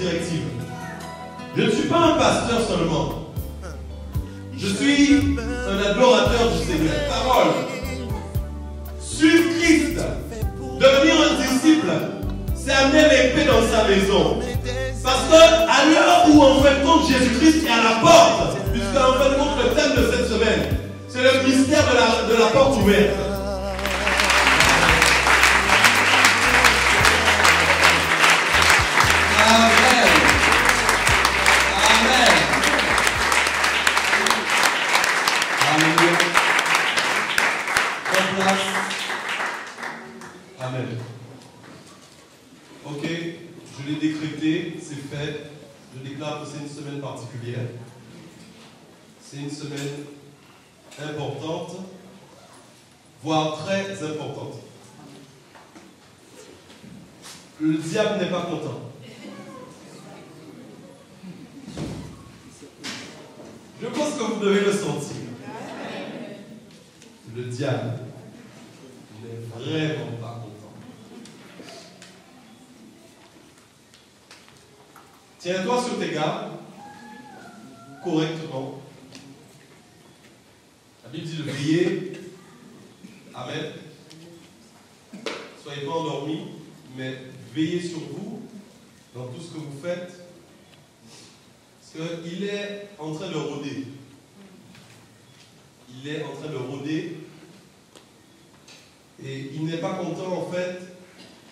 directives. Je ne suis pas un pasteur seulement. Je suis un adorateur du Seigneur. Parole. Suivre Christ, devenir un disciple, c'est amener l'épée dans sa maison. Parce qu'à l'heure où en fin de compte Jésus-Christ est à la porte, puisque en fin de compte le thème de cette semaine, c'est le mystère de la porte ouverte. Amen. Amen. Alléluia. En place. Amen. Ok, je l'ai décrété, c'est fait. Je déclare que c'est une semaine particulière. C'est une semaine importante, voire très importante. Le diable n'est pas content. Je pense que vous devez le sentir. Le diable n'est vraiment pas content. Tiens-toi sur tes gardes, correctement. La Bible dit de veiller. Amen. Soyez pas endormis, mais veillez sur vous dans tout ce que vous faites. Parce qu'il est en train de rôder. Il est en train de rôder. Et il n'est pas content, en fait,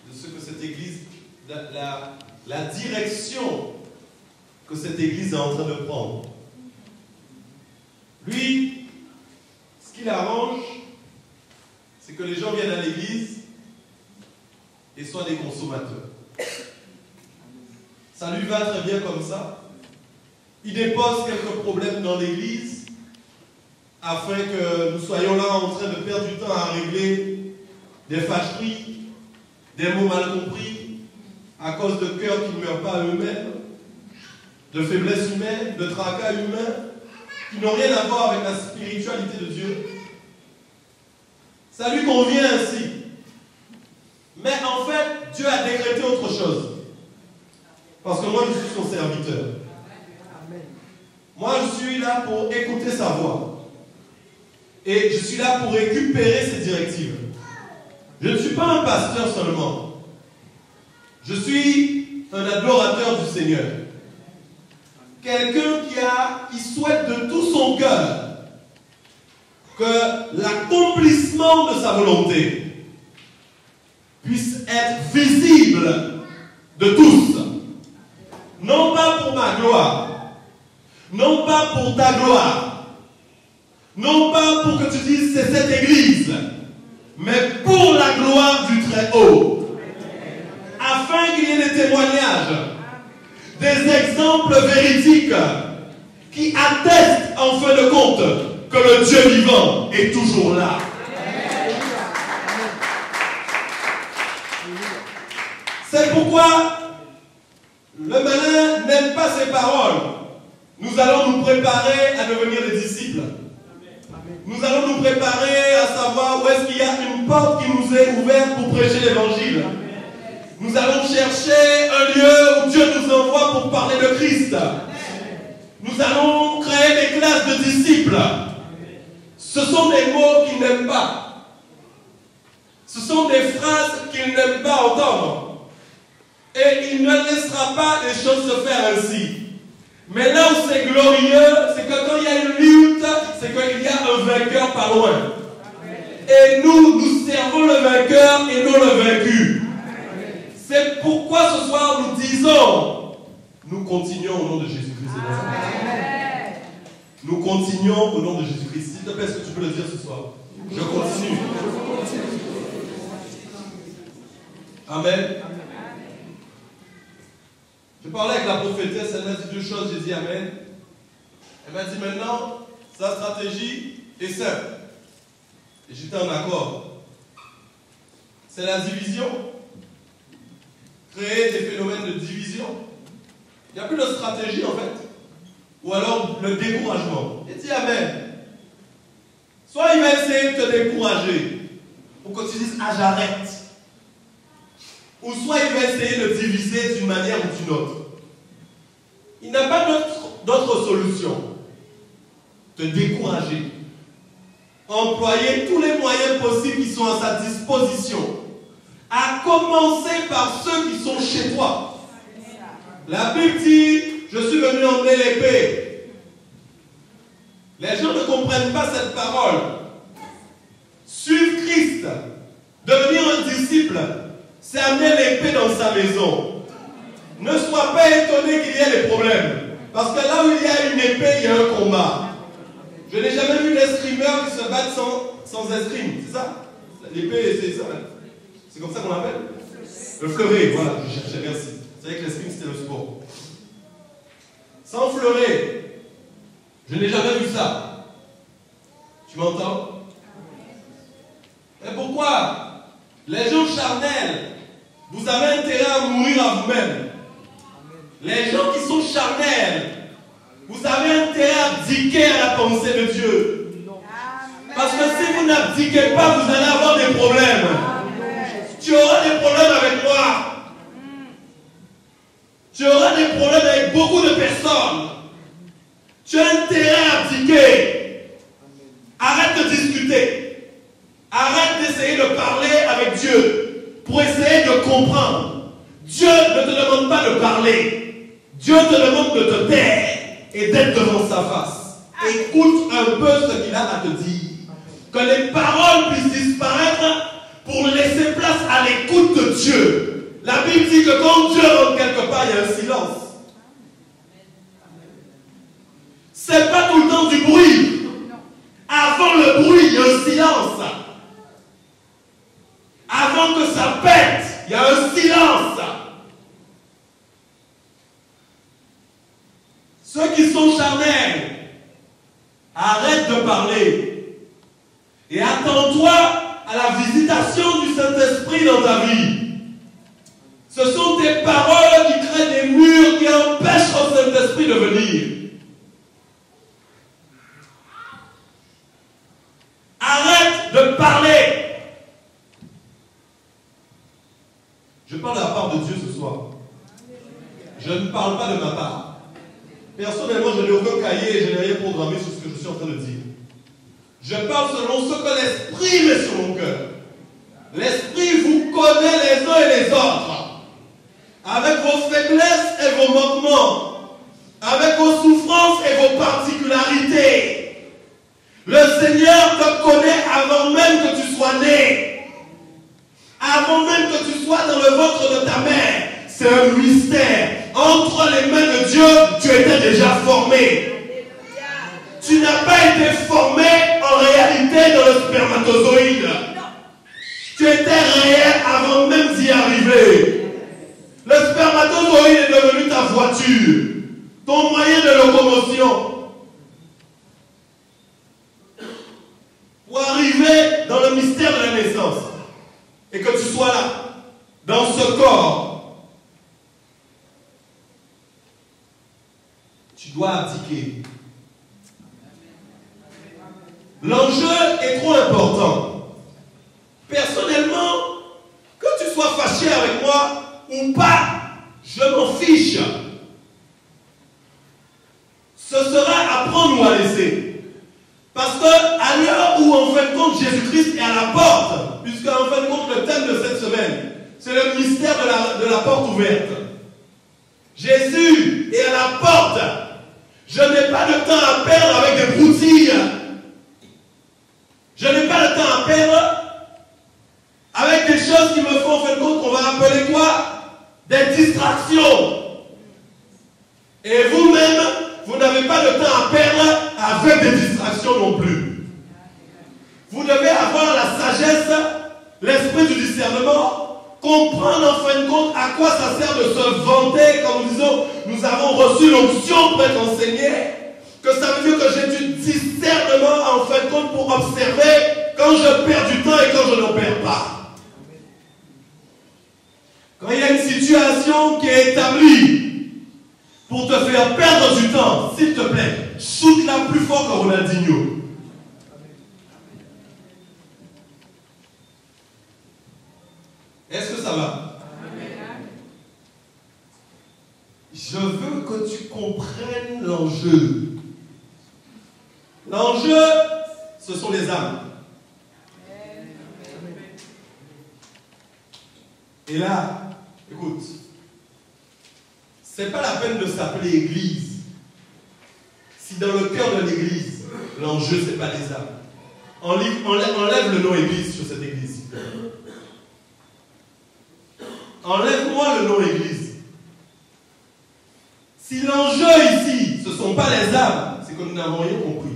de ce que cette église, la direction que cette église est en train de prendre. Lui, ce qu'il arrange, c'est que les gens viennent à l'église et soient des consommateurs. Ça lui va très bien comme ça. Il dépose quelques problèmes dans l'église afin que nous soyons là en train de perdre du temps à régler des fâcheries, des mots mal compris, à cause de cœurs qui ne meurent pas eux-mêmes, de faiblesses humaines, de tracas humains, qui n'ont rien à voir avec la spiritualité de Dieu. Ça lui convient ainsi. Mais en fait, Dieu a décrété autre chose. Parce que moi, je suis son serviteur. Moi, je suis là pour écouter sa voix. Et je suis là pour récupérer ses directives. Je ne suis pas un pasteur seulement. Je suis un adorateur du Seigneur. Quelqu'un qui souhaite de tout son cœur que l'accomplissement de sa volonté puisse être visible de tous. Non pas pour ma gloire, non pas pour ta gloire, non pas pour que tu dises c'est cette église, mais pour la gloire du Très-Haut, afin qu'il y ait des témoignages, des exemples véridiques qui attestent en fin de compte que le Dieu vivant est toujours là. C'est pourquoi le malin n'aime pas ses paroles. Nous allons nous préparer à devenir des disciples. Nous allons nous préparer à savoir où est-ce qu'il y a une porte qui nous est ouverte pour prêcher l'évangile. Nous allons chercher un lieu où Dieu nous envoie pour parler de Christ. Nous allons créer des classes de disciples. Ce sont des mots qu'il n'aime pas. Ce sont des phrases qu'il n'aime pas entendre. Et il ne laissera pas les choses se faire ainsi. Mais là où c'est glorieux, c'est que quand il y a une lutte, c'est qu'il y a un vainqueur pas loin. Et nous servons le vainqueur et non le vaincu. C'est pourquoi ce soir nous disons, nous continuons au nom de Jésus-Christ. Nous continuons au nom de Jésus-Christ. S'il te plaît, est-ce que tu peux le dire ce soir? Je continue. Amen. Je parlais avec la prophétesse, elle m'a dit deux choses, j'ai dit Amen. Elle m'a dit maintenant, sa stratégie est simple. Et j'étais en accord. C'est la division. Créer des phénomènes de division. Il n'y a plus de stratégie en fait. Ou alors le découragement. Et dis Amen. Soit il va essayer de te décourager pour que tu dises ah j'arrête. Ou soit il va essayer de diviser d'une manière ou d'une autre. solution. Te décourager. Employer tous les moyens possibles qui sont à sa disposition. À commencer par ceux qui sont chez toi. La Bible dit, je suis venu emmener l'épée. Les gens ne comprennent pas cette parole. Suivre Christ, devenir un disciple, c'est amener l'épée dans sa maison. Ne sois pas étonné qu'il y ait des problèmes. Parce que là où il y a une épée, il y a un combat. Je n'ai jamais vu l'escrimeur qui se battent sans escrime. C'est ça? L'épée, c'est ça. C'est comme ça qu'on l'appelle? Le fleuret, voilà, je cherchais, merci. Vous savez que l'escrime, c'était le sport. Sans fleuret. Je n'ai jamais vu ça. Tu m'entends? Et pourquoi? Les gens charnels, vous avez intérêt à mourir à vous-même. Les gens qui sont charnels, vous avez intérêt à abdiquer à la pensée de Dieu. Parce que si vous n'abdiquez pas, vous allez avoir des problèmes. Tu auras des problèmes avec moi. Tu auras des problèmes avec beaucoup de personnes. Tu as intérêt à abdiquer. Arrête de discuter. Arrête d'essayer de parler avec Dieu pour essayer de comprendre. Dieu ne te demande pas de parler. Dieu te demande de te taire et d'être devant sa face. Écoute un peu ce qu'il a à te dire. Que les paroles puissent disparaître pour laisser place à l'écoute de Dieu. La Bible dit que quand Dieu rentre quelque part, il y a un silence. C'est pas tout le temps du bruit. Avant le bruit, il y a un silence. Avant que ça pète, il y a un silence. Ceux qui sont charnels, arrête de parler et attends-toi à la visitation du Saint-Esprit dans ta vie. Ce sont tes paroles qui créent des murs qui empêchent au Saint-Esprit de venir. Arrête de parler. Je parle de la part de Dieu ce soir. Je ne parle pas de ma part. Personnellement, je n'ai aucun cahier et je n'ai rien programmé sur ce que je suis en train de dire. Je parle selon ce que l'Esprit met sur mon cœur. L'Esprit vous connaît les uns et les autres. Avec vos faiblesses et vos manquements. Avec vos souffrances et vos particularités. Le Seigneur te connaît avant même que tu sois né. Avant même que tu sois dans le ventre de ta mère. C'est un mystère. Entre les mains de Dieu, tu étais déjà formé. Tu n'as pas été formé en réalité dans le spermatozoïde. Tu étais réel avant même d'y arriver. Le spermatozoïde est devenu ta voiture, ton moyen de locomotion. Pour arriver dans le mystère de la naissance et que tu sois là, dans ce corps, tu dois abdiquer. L'enjeu est trop important. Personnellement, que tu sois fâché avec moi ou pas, je m'en fiche. Ce sera à prendre ou à laisser. Parce que à l'heure où en fin de compte Jésus-Christ est à la porte, puisque en fin de compte le thème de cette semaine, c'est le mystère de la porte ouverte. Jésus est à la porte. Je n'ai pas de temps à perdre avec des broutilles. Je n'ai pas de temps à perdre avec des choses qui me font en fin de compte qu'on va appeler quoi? Des distractions. Et vous-même, vous n'avez pas de temps à perdre avec des distractions non plus. Vous devez avoir la sagesse, l'esprit du discernement, comprendre en fin de compte à quoi ça sert de se vanter quand nous disons nous avons reçu l'onction pour être enseignés, que ça veut dire que j'ai du discernement en fin de compte pour observer quand je perds du temps et quand je n'en perds pas. Quand il y a une situation qui est établie pour te faire perdre du temps, s'il te plaît, shoot-la plus fort que Ronaldinho. Est-ce que ça va? je veux que tu comprennes l'enjeu. L'enjeu, ce sont les âmes. Et là, écoute, c'est pas la peine de s'appeler église si dans le cœur de l'église, l'enjeu, c'est pas les âmes. Enlève le nom église sur cette église. Enlève-moi le nom église. Si l'enjeu ici, ce ne sont pas les âmes, c'est que nous n'avons rien compris.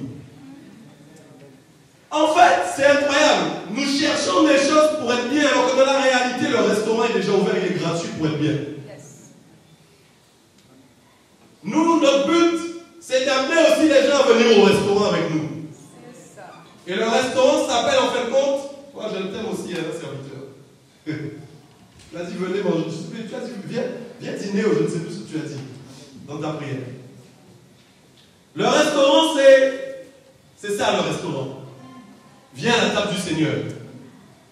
En fait, c'est incroyable. Nous cherchons des choses pour être bien, alors que dans la réalité, le restaurant est déjà ouvert, il est gratuit pour être bien. Nous, notre but, c'est d'amener aussi les gens à venir au restaurant avec nous. Et le restaurant s'appelle en fin de compte, moi je le t'aime aussi, un serviteur. Vas-y, venez manger. Tu as dit, viens dîner ou je ne sais plus ce que tu as dit dans ta prière. Le restaurant, c'est ça le restaurant. Viens à la table du Seigneur.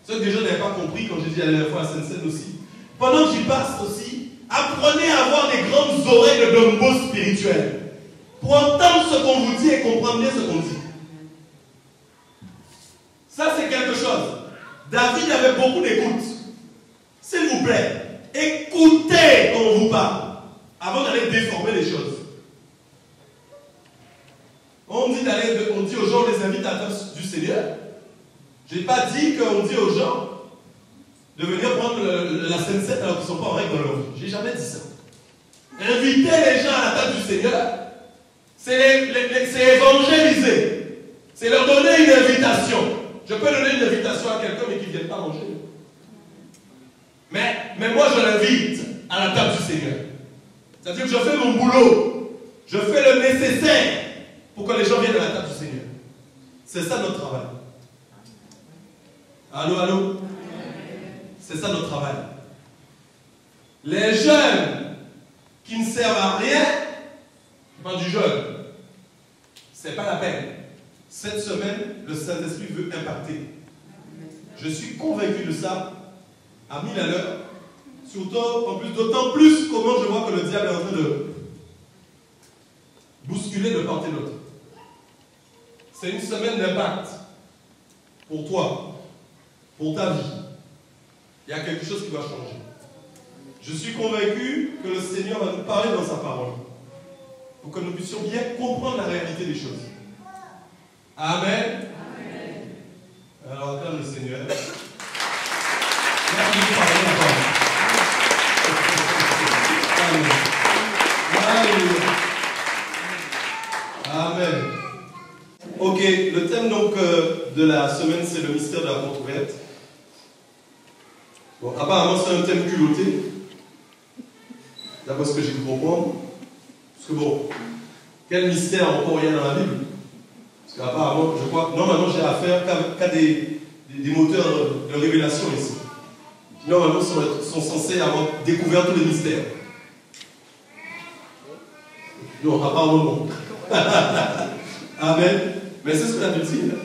Ceux que les gens n'avaient pas compris quand j'ai dit à la dernière fois à Sainte-Seine aussi. Pendant que j'y passe aussi, apprenez à avoir des grandes oreilles de dombo spirituel pour entendre ce qu'on vous dit et comprendre bien ce qu'on dit. Ça, c'est quelque chose. David avait beaucoup d'écoute. S'il vous plaît, écoutez quand on vous parle avant d'aller déformer les choses. On dit aux gens, on les invite à la table du Seigneur. Je n'ai pas dit qu'on dit aux gens de venir prendre la Sainte-Seine alors qu'ils ne sont pas en règle dans leur vie. Je n'ai jamais dit ça. Inviter les gens à la table du Seigneur, c'est évangéliser. C'est leur donner une invitation. Je peux donner une invitation à quelqu'un mais qui ne vient pas manger. Mais moi je l'invite à la table du Seigneur. C'est-à-dire que je fais mon boulot. Je fais le nécessaire pour que les gens viennent à la table du Seigneur. C'est ça notre travail. Allô, allô? C'est ça notre travail. Les jeunes qui ne servent à rien, je parle du jeune, c'est pas la peine. Cette semaine, le Saint-Esprit veut impacter. Je suis convaincu de ça à 1000 à l'heure. Surtout, d'autant plus comment je vois que le diable est en train de bousculer de part et d'autre. C'est une semaine d'impact pour toi, pour ta vie. Il y a quelque chose qui va changer. Je suis convaincu que le Seigneur va nous parler dans sa parole pour que nous puissions bien comprendre la réalité des choses. Amen. Amen. Alors, acclame le Seigneur. Merci de parler la parole. Amen. Amen. Ok, le thème donc de la semaine, c'est le mystère de la porte ouverte. Bon, apparemment, c'est un thème culotté, d'après ce que j'ai pu comprendre. Parce que bon, quel mystère encore il y a dans la Bible? Parce qu'apparemment, je crois, normalement, j'ai affaire qu'à des moteurs de révélation ici. Qui normalement sont censés avoir découvert tous les mystères. Non, apparemment non. Amen. Mais c'est ce que la Bible dit. Hein.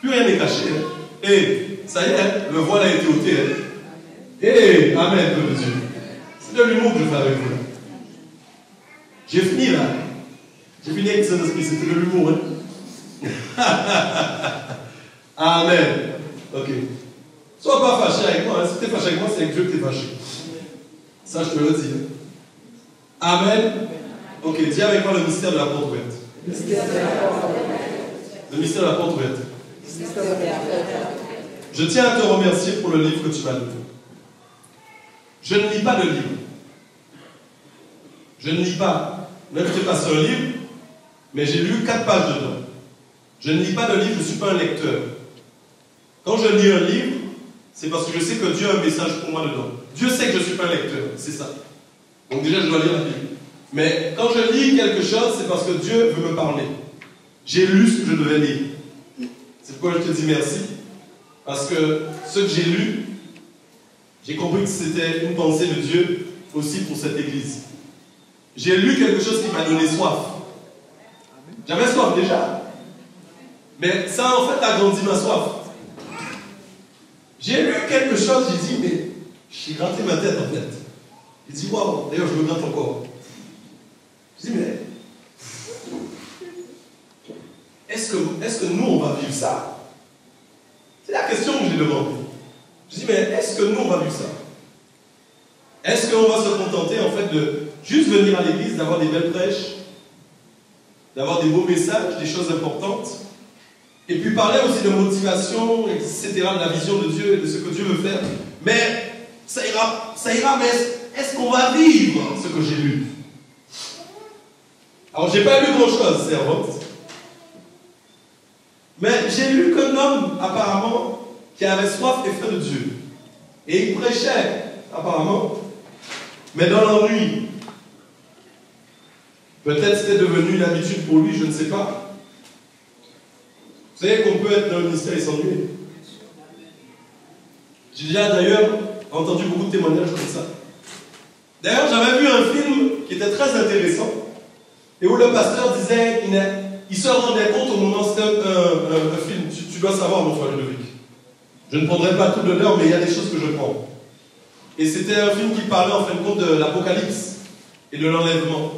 Plus rien n'est caché. Hein. Et ça y est, hein, le voile a été ôté. Hein. Et amen, peuple de Dieu. C'est de l'humour que je fais avec vous. Là. J'ai fini là. J'ai fini avec Saint-Esprit, c'était de l'humour. Hein. Amen. Ok. Sois pas fâché avec moi. Hein. Si tu es fâché avec moi, c'est avec Dieu que tu es fâché. Ça, je te le dis. Hein. Amen. Ok, dis avec moi le mystère de la porte ouverte. Le mystère de la porte ouverte. Je tiens à te remercier pour le livre que tu m'as donné. Je ne lis pas de livre. Je ne lis pas. Même si je passe un livre, mais j'ai lu 4 pages dedans. Je ne lis pas de livre, je ne suis pas un lecteur. Quand je lis un livre, c'est parce que je sais que Dieu a un message pour moi dedans. Dieu sait que je ne suis pas un lecteur, c'est ça. Donc déjà, je dois lire la Bible. Mais quand je lis quelque chose, c'est parce que Dieu veut me parler. J'ai lu ce que je devais lire. C'est pourquoi je te dis merci. Parce que ce que j'ai lu, j'ai compris que c'était une pensée de Dieu aussi pour cette église. J'ai lu quelque chose qui m'a donné soif. J'avais soif déjà. Mais ça, en fait, a grandi ma soif. J'ai lu quelque chose, j'ai dit, mais j'ai gratté ma tête, en fait. J'ai dit, waouh, d'ailleurs, je me gratte encore. est-ce que nous, on va vivre ça? C'est la question que j'ai demandée. Je dis, mais est-ce que nous, on va vivre ça? Est-ce qu'on va se contenter, en fait, de juste venir à l'église, d'avoir des belles prêches, d'avoir des beaux messages, des choses importantes, et puis parler aussi de motivation, etc., de la vision de Dieu et de ce que Dieu veut faire. Mais ça ira, mais est-ce qu'on va vivre ce que j'ai lu? Alors, j'ai pas lu grand-chose, servante. Mais j'ai lu qu'un homme, apparemment, qui avait soif et faim de Dieu. Et il prêchait, apparemment, mais dans l'ennui. Peut-être c'était devenu une habitude pour lui, je ne sais pas. Vous savez qu'on peut être dans le ministère et s'ennuyer. J'ai déjà d'ailleurs entendu beaucoup de témoignages comme ça. D'ailleurs, j'avais vu un film qui était très intéressant et où le pasteur disait qu'il se rendait compte au moment, c'était un film, tu dois savoir mon frère Ludovic. Je ne prendrai pas tout l'honneur, mais il y a des choses que je prends. Et c'était un film qui parlait en fin de compte de l'Apocalypse et de l'enlèvement.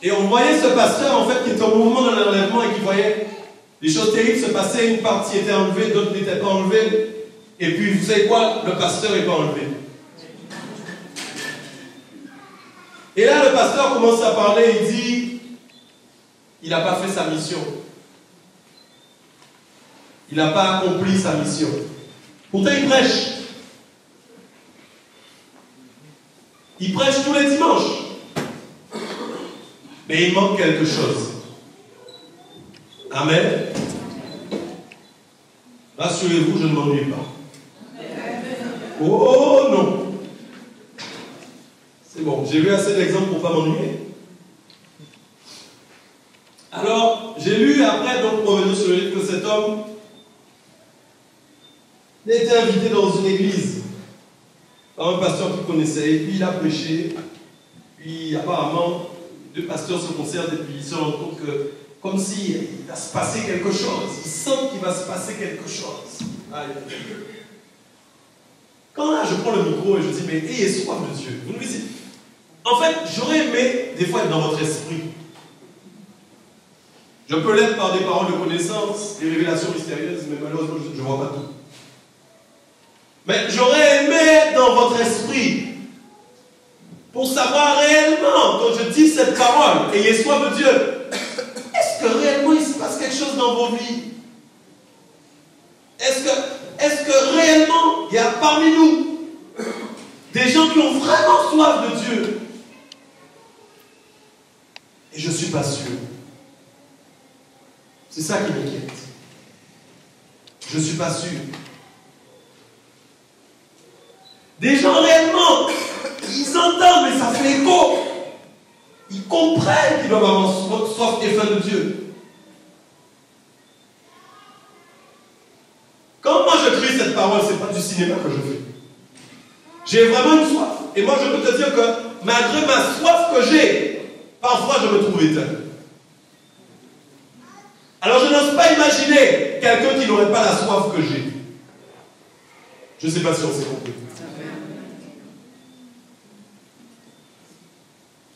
Et on voyait ce pasteur en fait qui était au mouvement de l'enlèvement et qui voyait les choses terribles se passer, une partie était enlevée, d'autres n'étaient pas enlevées. Et puis vous savez quoi, le pasteur n'est pas enlevé. Et là le pasteur commence à parler, il dit, il n'a pas fait sa mission. Il n'a pas accompli sa mission. Pourtant il prêche. Il prêche tous les dimanches. Mais il manque quelque chose. Amen. Rassurez-vous, je ne m'ennuie pas. Oh non. C'est bon, j'ai vu assez d'exemples pour ne pas m'ennuyer. Alors, j'ai lu après, donc pour revenir sur le livre, que cet homme a été invité dans une église par un pasteur qu'il connaissait, et puis il a prêché, puis apparemment, deux pasteurs se concernent et puis ils se rendent compte que, comme s'il va se passer quelque chose, ils sentent qu'il va se passer quelque chose. Aïe. Quand là, je prends le micro et je dis, mais ayez soif de Dieu. Vous me dites, en fait, j'aurais aimé des fois être dans votre esprit. Je peux l'être par des paroles de connaissance, des révélations mystérieuses, mais malheureusement, je ne vois pas tout. Mais j'aurais aimé être dans votre esprit pour savoir réellement, quand je dis cette parole, ayez soif de Dieu, est-ce que réellement il se passe quelque chose dans vos vies? Est-ce que réellement il y a parmi nous des gens qui ont vraiment soif de Dieu? Et je ne suis pas sûr. C'est ça qui m'inquiète. Je ne suis pas sûr. Des gens réellement, ils entendent, mais ça fait écho. Ils comprennent qu'ils doivent avoir soif et faim de Dieu. Quand moi je crie cette parole, ce n'est pas du cinéma que je fais. J'ai vraiment une soif. Et moi je peux te dire que malgré ma soif que j'ai, parfois je me trouve éteint. Alors je n'ose pas imaginer quelqu'un qui n'aurait pas la soif que j'ai. Je ne sais pas si on s'est compris.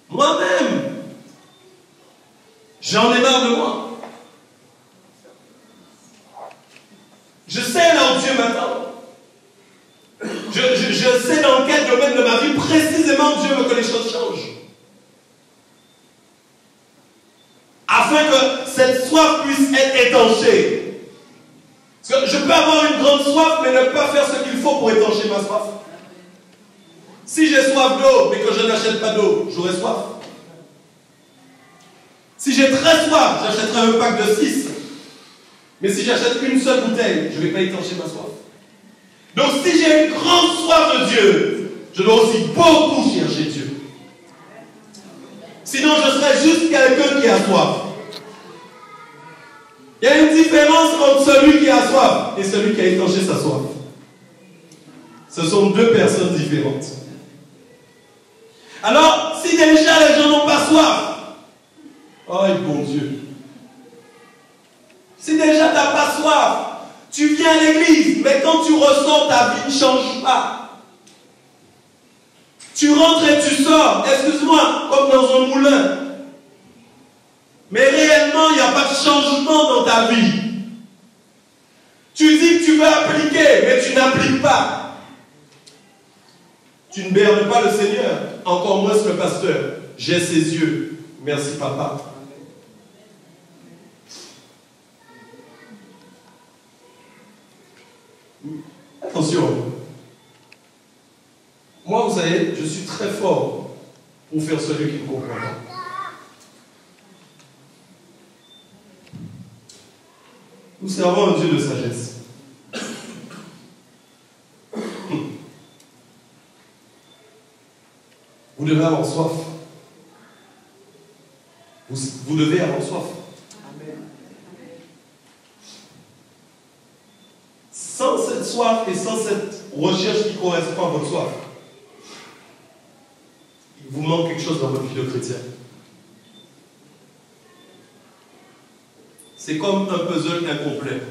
Moi-même, j'en ai marre de moi. Je sais là où Dieu m'attend. Je sais dans quel domaine de ma vie précisément Dieu veut que les choses changent. Afin que cette soif puisse être étanchée. Parce que je peux avoir une grande soif mais ne pas faire ce qu'il faut pour étancher ma soif. Si j'ai soif d'eau, mais que je n'achète pas d'eau, j'aurai soif. Si j'ai très soif, j'achèterai un pack de 6. Mais si j'achète une seule bouteille, je ne vais pas étancher ma soif. Donc si j'ai une grande soif de Dieu, je dois aussi beaucoup chercher Dieu. Sinon, je serai juste quelqu'un qui a soif. Il y a une différence entre celui qui a soif et celui qui a étanché sa soif. Ce sont deux personnes différentes. Alors, si déjà les gens n'ont pas soif, oh bon Dieu, si déjà tu n'as pas soif, tu viens à l'église, mais quand tu ressors, ta vie ne change pas. Tu rentres et tu sors, excuse-moi, comme dans un moulin. Mais réellement, il n'y a pas de changement dans ta vie. Tu dis que tu veux appliquer, mais tu n'appliques pas. Tu ne bernes pas le Seigneur, encore moins le pasteur. J'ai ses yeux. Merci, papa. Attention. Moi, vous savez, je suis très fort pour faire celui qui me comprend pas. Nous servons un Dieu de sagesse. Vous devez avoir soif. Vous devez avoir soif. Sans cette soif et sans cette recherche qui correspond à votre soif, il vous manque quelque chose dans votre vie de chrétien. C'est comme un puzzle incomplet.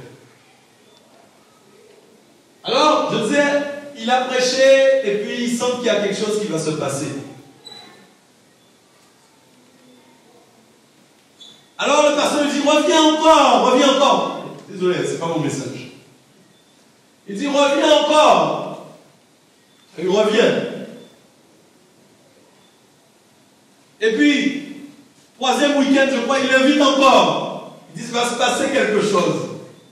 Alors, je disais, il a prêché et puis il sent qu'il y a quelque chose qui va se passer. Alors le pasteur lui dit, reviens encore, reviens encore. Désolé, c'est pas mon message. Il dit, reviens encore. Et il revient. Et puis, troisième week-end, je crois, il l'invite encore. Il dit, il va se passer quelque chose.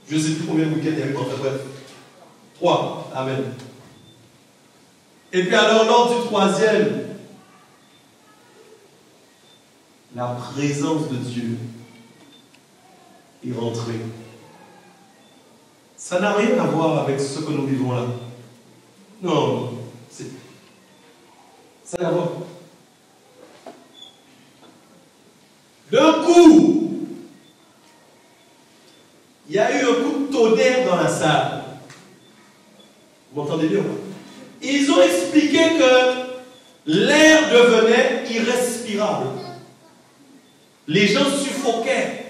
Je ne sais plus combien de week-ends il y a eu, enfin bref. 3. Amen. Et puis alors, lors du troisième, la présence de Dieu est rentrée. Ça n'a rien à voir avec ce que nous vivons là. Non, ça n'a rien à voir. D'un coup, il y a eu un coup de tonnerre dans la salle. Vous m'entendez bien? Ils ont expliqué que l'air devenait irrespirable. Les gens suffoquaient.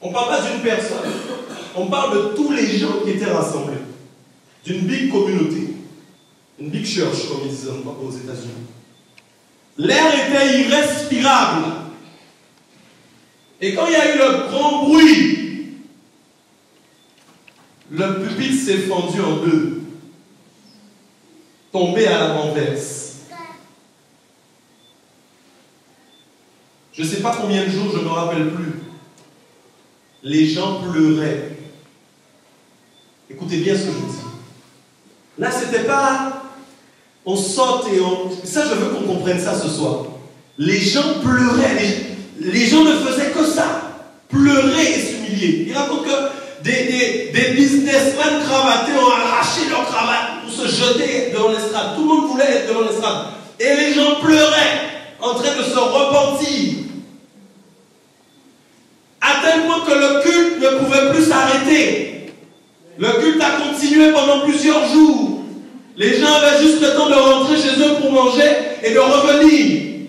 On ne parle pas d'une personne. On parle de tous les gens qui étaient rassemblés. D'une big communauté. Une big church, comme ils disent aux États-Unis. L'air était irrespirable. Et quand il y a eu le grand bruit, le pupitre s'est fendu en deux, tombé à la renverse. Je ne sais pas combien de jours, je ne me rappelle plus. Les gens pleuraient. Écoutez bien ce que je vous dis. Là, c'était pas on saute et on... Ça, je veux qu'on comprenne ça ce soir. Les gens pleuraient. Les gens ne faisaient que ça. Pleurer et s'humilier. Il raconte que des businessmen cravatés ont arraché leur cravate pour se jeter devant l'estrade. Tout le monde voulait être devant l'estrade. Et les gens pleuraient, en train de se repentir. À tel point que le culte ne pouvait plus s'arrêter. Le culte a continué pendant plusieurs jours. Les gens avaient juste le temps de rentrer chez eux pour manger et de revenir.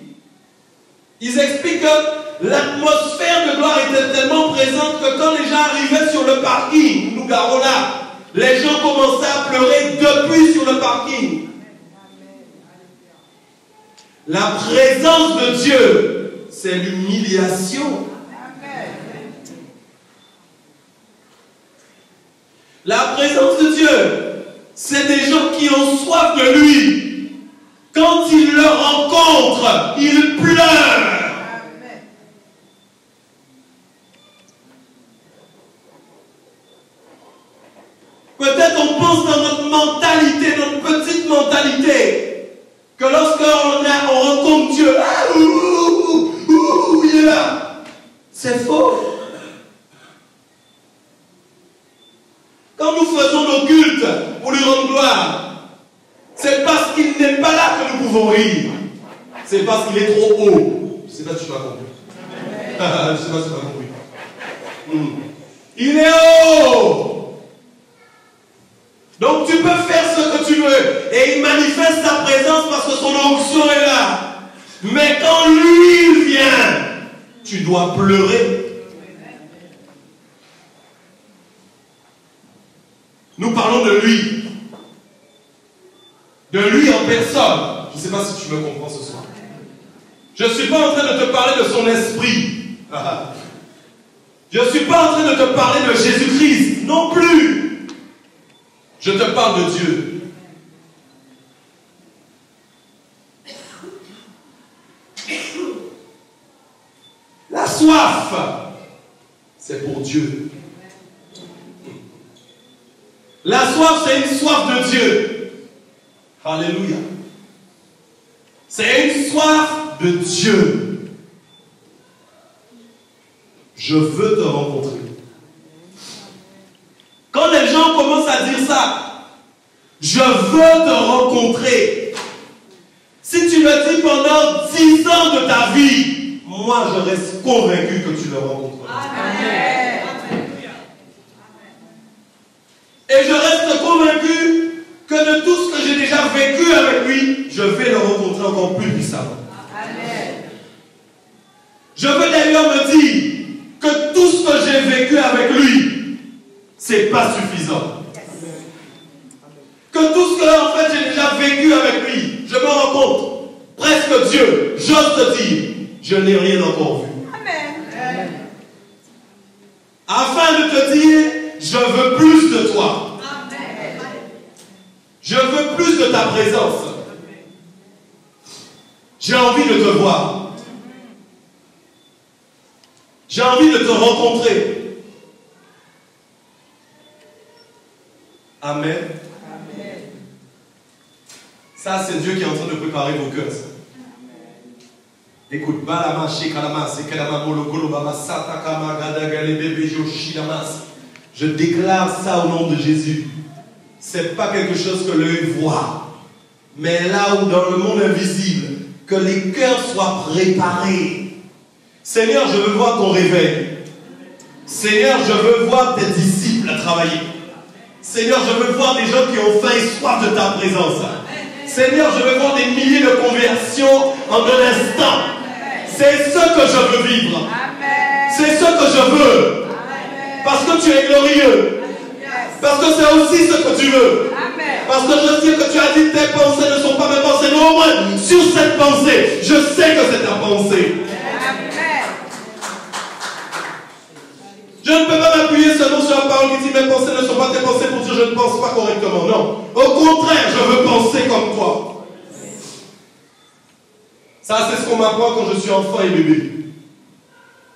Ils expliquent que l'atmosphère de gloire était tellement présente que quand les gens arrivaient sur le parking, nous garons là, les gens commençaient à pleurer depuis sur le parking. La présence de Dieu, c'est l'humiliation. La présence de Dieu, c'est des gens qui ont soif de lui. Quand ils le rencontrent, ils pleurent. Peut-être on pense dans notre mentalité, notre petite mentalité, que lorsqu'on rencontre Dieu, il est là. C'est faux. Quand nous faisons nos cultes pour lui rendre gloire, c'est parce qu'il n'est pas là que nous pouvons rire. C'est parce qu'il est trop haut. Je ne sais pas si tu m'as compris. Je ne sais pas si tu m'as compris. Il est haut. Donc tu peux faire ce que tu veux. Et il manifeste sa présence parce que son onction est là. Mais quand lui vient, tu dois pleurer. Nous parlons de lui. De lui en personne. Je ne sais pas si tu me comprends ce soir. Je ne suis pas en train de te parler de son esprit. Je ne suis pas en train de te parler de Jésus-Christ, non plus. Je te parle de Dieu. La soif, c'est pour Dieu. La soif, c'est une soif de Dieu. Alléluia. C'est une soif de Dieu. Je veux te rencontrer. Quand les gens commencent à dire ça, je veux te rencontrer. Si tu le dis pendant 10 ans de ta vie, moi je reste convaincu que tu le rencontreras. Amen. Et je reste convaincu que de tout ce que j'ai déjà vécu avec lui, je vais le rencontrer encore plus puissamment. Amen. Je veux d'ailleurs me dire que tout ce que j'ai vécu avec lui, c'est pas suffisant. Que tout ce que en fait j'ai déjà vécu avec lui, je me rends compte, presque Dieu, j'ose te dire, je n'ai rien encore vu. Amen. Afin de te dire, je veux plus de toi. Amen. Je veux plus de ta présence. J'ai envie de te voir. J'ai envie de te rencontrer. Amen. Amen. Ça, c'est Dieu qui est en train de préparer vos cœurs. Écoute, je déclare ça au nom de Jésus. C'est pas quelque chose que l'œil voit, mais là où dans le monde invisible, que les cœurs soient préparés. Seigneur, je veux voir ton réveil. Seigneur, je veux voir tes disciples travailler. Seigneur, je veux voir des gens qui ont faim et soif de ta présence. Seigneur, je veux voir des milliers de conversions en un instant. C'est ce que je veux vivre. C'est ce que je veux. Parce que tu es glorieux. Parce que c'est aussi ce que tu veux. Parce que je sais que tu as dit tes pensées ne sont pas mes pensées. Mais au moins, sur cette pensée, je sais que c'est ta pensée. Je ne peux pas m'appuyer seulement sur la parole qui dit mes pensées ne sont pas tes pensées pour dire je ne pense pas correctement. Non. Au contraire, je veux penser comme toi. Ça, c'est ce qu'on m'apprend quand je suis enfant et bébé.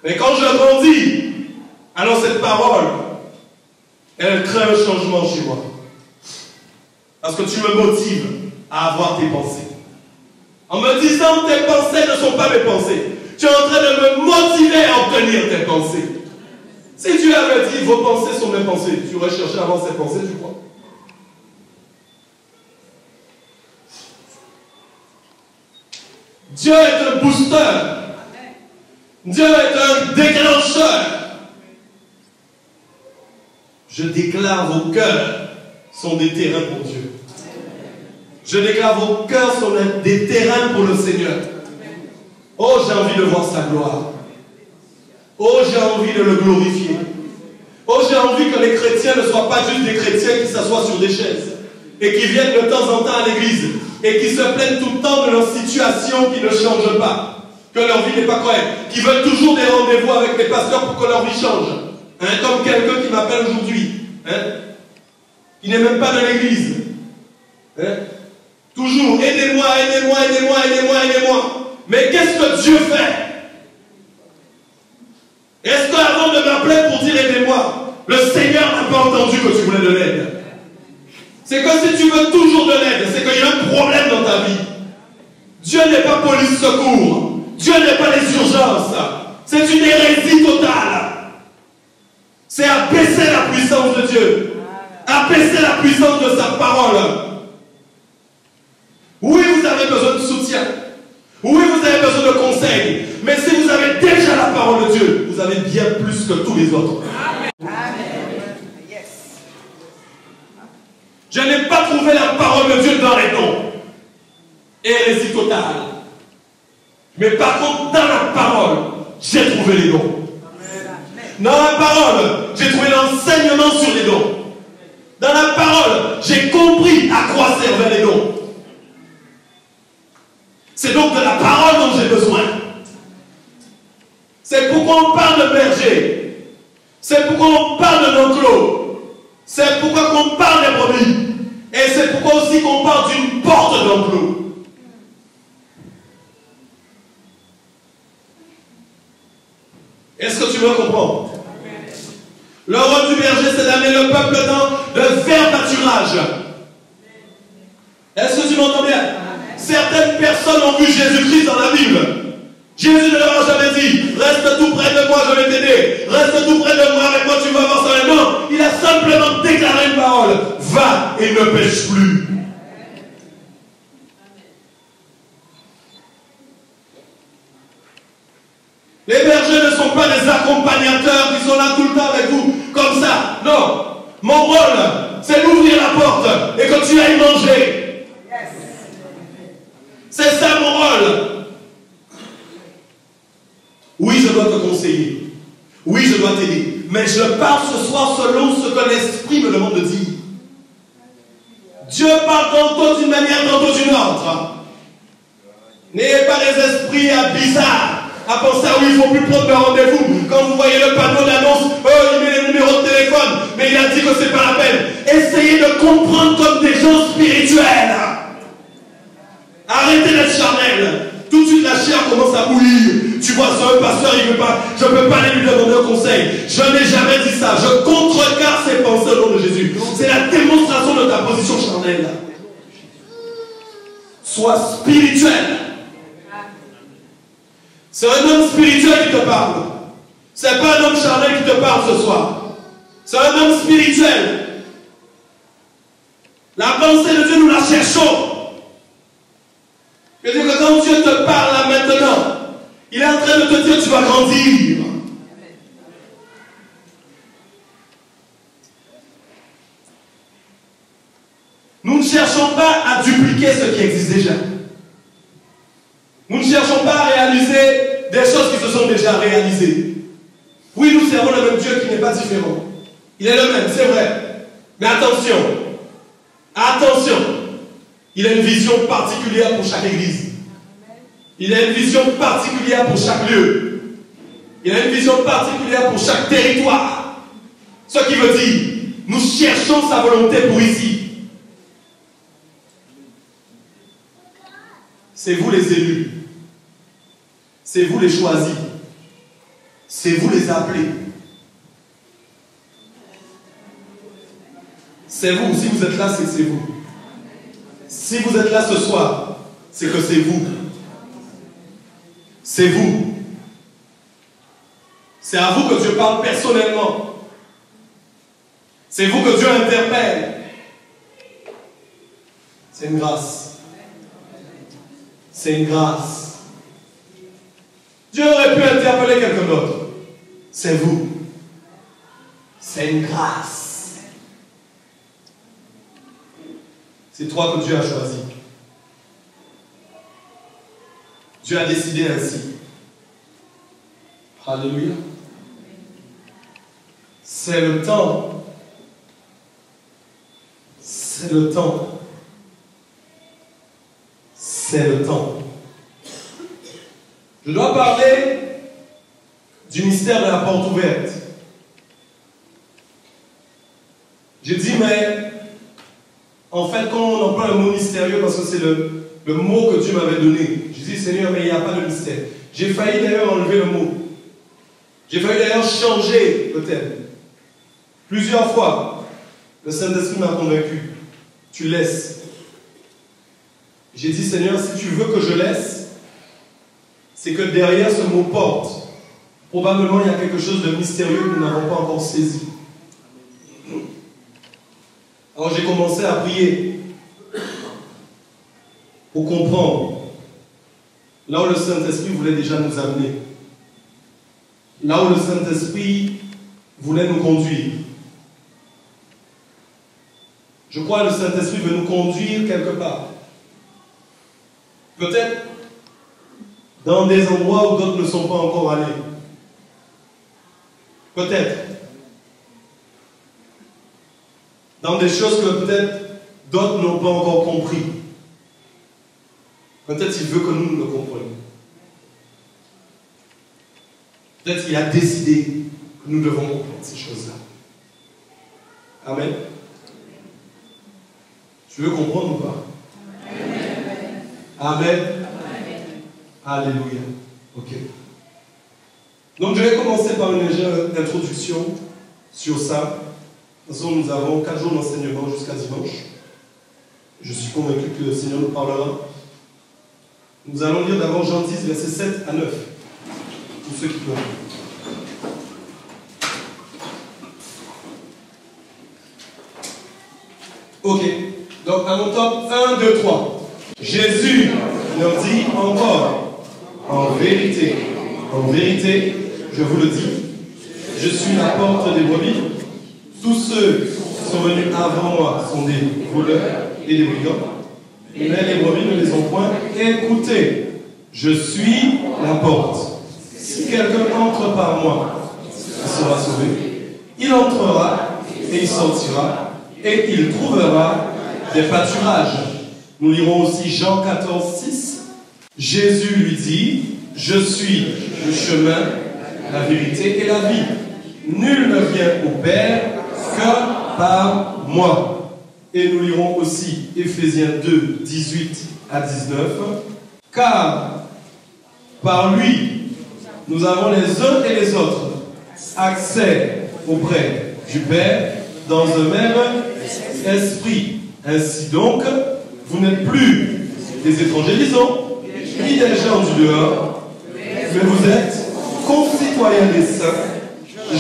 Mais quand je grandis, alors cette parole, elle crée un changement chez moi. Parce que tu me motives à avoir tes pensées. En me disant tes pensées ne sont pas mes pensées, tu es en train de me motiver à obtenir tes pensées. Si Dieu avait dit vos pensées sont mes pensées, tu aurais cherché avant ces pensées, tu crois? Dieu est un booster. Dieu est un déclencheur. Je déclare vos cœurs sont des terrains pour Dieu. Je déclare vos cœurs sont des terrains pour le Seigneur. Oh, j'ai envie de voir sa gloire. Oh, j'ai envie de le glorifier. Oh, j'ai envie que les chrétiens ne soient pas juste des chrétiens qui s'assoient sur des chaises et qui viennent de temps en temps à l'église et qui se plaignent tout le temps de leur situation qui ne change pas, que leur vie n'est pas correcte, qui veulent toujours des rendez-vous avec les pasteurs pour que leur vie change. Hein, comme quelqu'un qui m'appelle aujourd'hui. Hein, il n'est même pas dans l'église. Hein, toujours, aidez-moi, aidez-moi, aidez-moi, aidez-moi, aidez-moi. Mais qu'est-ce que Dieu fait? Est-ce qu'avant de m'appeler pour dire aidez-moi, le Seigneur n'a pas entendu que tu voulais de l'aide? C'est que si tu veux toujours de l'aide, c'est qu'il y a un problème dans ta vie. Dieu n'est pas police secours. Dieu n'est pas les urgences. C'est une hérésie totale. C'est abaisser la puissance de Dieu. Abaisser la puissance de sa parole. Oui, vous avez besoin de soutien. Oui, vous avez besoin de conseils. Mais si vous avez déjà la parole de Dieu, vous avez bien plus que tous les autres. Amen. Yes. Je n'ai pas trouvé la parole de Dieu dans les dons. Hérésie totale. Mais par contre, dans la parole, j'ai trouvé les dons. Dans la parole, j'ai trouvé l'enseignement sur les dons. Dans la parole, j'ai compris à quoi servaient les dons. C'est donc de la parole dont j'ai besoin. C'est pourquoi on parle de berger. C'est pourquoi on parle de l'enclos. C'est pourquoi qu'on parle des brebis. Et c'est pourquoi aussi qu'on parle d'une porte d'enclos. Est-ce que tu me comprends? Le rôle du berger, c'est d'amener le peuple dans le vert pâturage. Est-ce que tu m'entends bien? Certaines personnes ont vu Jésus-Christ dans la Bible. Jésus ne leur a jamais dit, reste tout près de moi, je vais t'aider. Reste tout près de moi, avec moi tu vas voir ça. Non, il a simplement déclaré une parole. Va et ne pêche plus. Les bergers ne sont pas des accompagnateurs qui sont là tout le temps avec vous, comme ça. Non. Mon rôle, c'est d'ouvrir la porte et que tu ailles manger. C'est ça mon rôle. Oui, je dois te conseiller. Oui, je dois t'aider. Mais je parle ce soir selon ce que l'Esprit me demande de dire. Dieu parle tantôt d'une manière, tantôt d'une autre. N'ayez pas des esprits bizarres. À penser, oui, il ne faut plus prendre de rendez-vous. Quand vous voyez le panneau d'annonce, il met le numéro de téléphone, mais il a dit que ce n'est pas la peine. Essayez de comprendre comme des gens spirituels. Arrêtez d'être charnel. Tout de suite, la chair commence à bouillir. Tu vois, c'est un pasteur, il ne veut pas. Je ne peux pas aller lui demander un conseil. Je n'ai jamais dit ça. Je contrecarre ses pensées au nom de Jésus. C'est la démonstration de ta position charnelle. Sois spirituel. C'est un homme spirituel qui te parle. Ce n'est pas un homme charnel qui te parle ce soir. C'est un homme spirituel. La pensée de Dieu, nous la cherchons. Je veux dire que quand Dieu te parle là maintenant, il est en train de te dire tu vas grandir. Nous ne cherchons pas à dupliquer ce qui existe déjà. Nous ne cherchons pas à réaliser des choses qui se sont déjà réalisées. Oui, nous servons le même Dieu qui n'est pas différent. Il est le même, c'est vrai. Mais attention, attention, il a une vision particulière pour chaque église. Il a une vision particulière pour chaque lieu. Il a une vision particulière pour chaque territoire. Ce qui veut dire, nous cherchons sa volonté pour ici. C'est vous les élus. C'est vous les choisis. C'est vous les appelés. C'est vous. Si vous êtes là, c'est que c'est vous. Si vous êtes là ce soir, c'est que c'est vous. C'est vous. C'est à vous que Dieu parle personnellement. C'est vous que Dieu interpelle. C'est une grâce. C'est une grâce. Dieu aurait pu interpeller quelqu'un d'autre. C'est vous. C'est une grâce. C'est toi que Dieu a choisi. Dieu a décidé ainsi. Alléluia. C'est le temps. C'est le temps. C'est le temps. Je dois parler du mystère de la porte ouverte. J'ai dit, mais en fait, quand on emploie le mot mystérieux, parce que c'est le mot que Dieu m'avait donné, j'ai dit, Seigneur, mais il n'y a pas de mystère. J'ai failli d'ailleurs enlever le mot. J'ai failli d'ailleurs changer le thème. Plusieurs fois, le Saint-Esprit m'a convaincu. Tu laisses. J'ai dit, Seigneur, si tu veux que je laisse, c'est que derrière ce mot porte, probablement il y a quelque chose de mystérieux que nous n'avons pas encore saisi. Alors j'ai commencé à prier pour comprendre là où le Saint-Esprit voulait déjà nous amener, là où le Saint-Esprit voulait nous conduire. Je crois que le Saint-Esprit veut nous conduire quelque part. Peut-être dans des endroits où d'autres ne sont pas encore allés. Peut-être. Dans des choses que peut-être d'autres n'ont pas encore compris. Peut-être qu'il veut que nous le comprenions. Peut-être qu'il a décidé Nous devons comprendre ces choses-là. Amen. Tu veux comprendre ou pas? Amen. Alléluia. Ok. Donc je vais commencer par une légère introduction sur ça. De toute façon, nous avons 4 jours d'enseignement jusqu'à dimanche. Je suis convaincu que le Seigneur nous parlera. Nous allons lire d'abord Jean 10, versets 7 à 9. Pour ceux qui peuvent. Ok. Donc à mon top, 1, 2, 3. Jésus leur dit encore, en vérité, je vous le dis, je suis la porte des brebis. Tous ceux qui sont venus avant moi sont des voleurs et des brigands. Mais les brebis ne les ont point écoutés. Je suis la porte. Si quelqu'un entre par moi, il sera sauvé. Il entrera et il sortira et il trouvera des pâturages. Nous lirons aussi Jean 14, 6. Jésus lui dit, je suis le chemin, la vérité et la vie. Nul ne vient au Père que par moi. Et nous lirons aussi Éphésiens 2, 18 à 19. Car par lui, nous avons les uns et les autres accès auprès du Père dans un même esprit. Ainsi donc, vous n'êtes plus des étrangers, disons, ni des gens du dehors, mais vous êtes concitoyens des saints,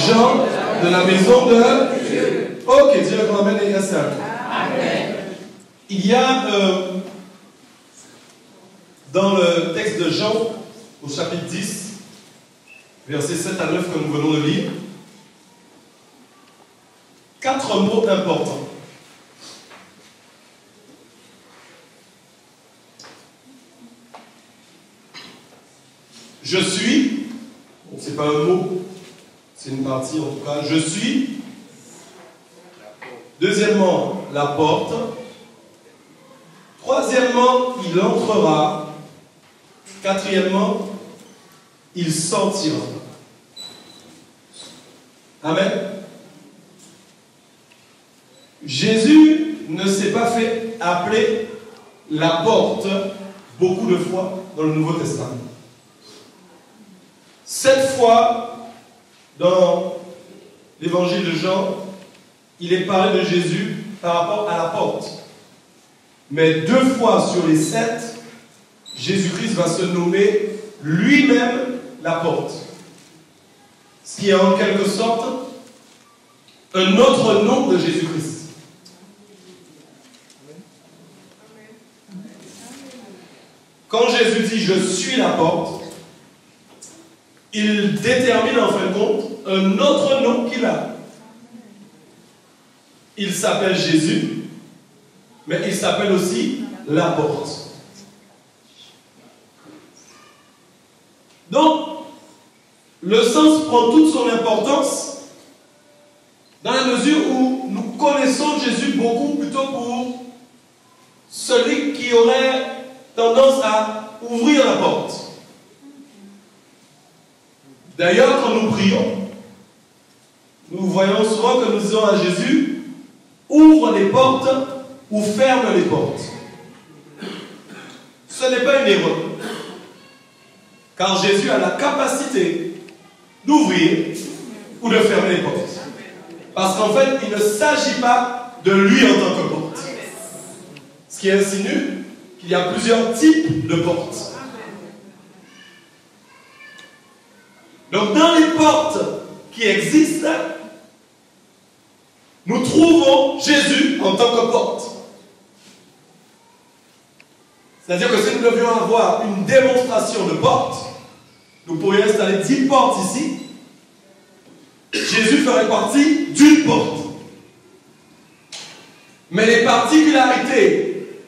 gens de la maison de Dieu. Ok, Dieu le ramène et Amen. Il y a dans le texte de Jean, au chapitre 10, versets 7 à 9 que nous venons de lire, 4 mots importants. Je suis, bon, c'est pas un mot, c'est une partie en tout cas, je suis. Deuxièmement, la porte. Troisièmement, il entrera. Quatrièmement, il sortira. Amen. Jésus ne s'est pas fait appeler la porte beaucoup de fois dans le Nouveau Testament. 7 fois dans l'évangile de Jean, il est parlé de Jésus par rapport à la porte. Mais 2 fois sur les 7, Jésus-Christ va se nommer lui-même la porte. Ce qui est en quelque sorte un autre nom de Jésus-Christ. Quand Jésus dit « Je suis la porte », il détermine en fin de compte un autre nom qu'il a. Il s'appelle Jésus, mais il s'appelle aussi la porte. Donc, le sens prend toute son importance dans la mesure où nous connaissons Jésus beaucoup plutôt pour celui qui aurait tendance à ouvrir la porte. D'ailleurs, quand nous prions, nous voyons souvent que nous disons à Jésus, ouvre les portes ou ferme les portes. Ce n'est pas une erreur. Car Jésus a la capacité d'ouvrir ou de fermer les portes. Parce qu'en fait, il ne s'agit pas de lui en tant que porte. Ce qui insinue qu'il y a plusieurs types de portes. Donc dans les portes qui existent, nous trouvons Jésus en tant que porte. C'est-à-dire que si nous devions avoir une démonstration de porte, nous pourrions installer 10 portes ici. Jésus ferait partie d'une porte. Mais les particularités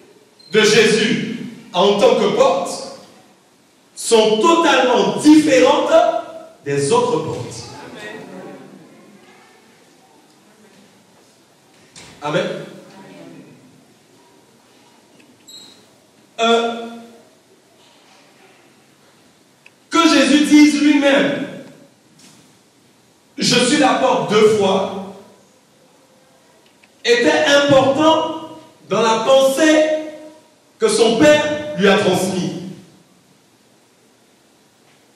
de Jésus en tant que porte sont totalement différentes des autres portes. Amen. Que Jésus dise lui-même, je suis la porte 2 fois était important dans la pensée que son père lui a transmise.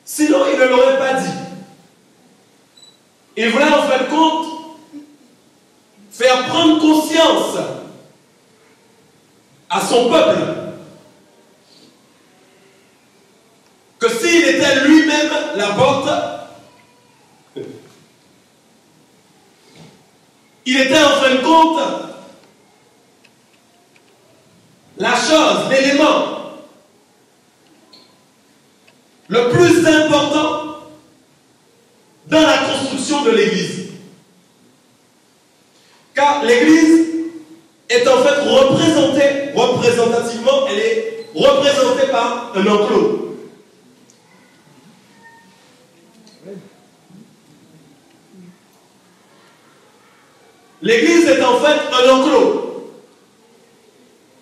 Sinon, il ne l'aurait pas dit. Il voulait en fin de compte faire prendre conscience à son peuple que s'il était lui-même la porte, il était en fin de compte la chose, l'élément le plus important dans la construction de l'Église. Car l'Église est en fait représentativement, elle est représentée par un enclos. L'Église est en fait un enclos.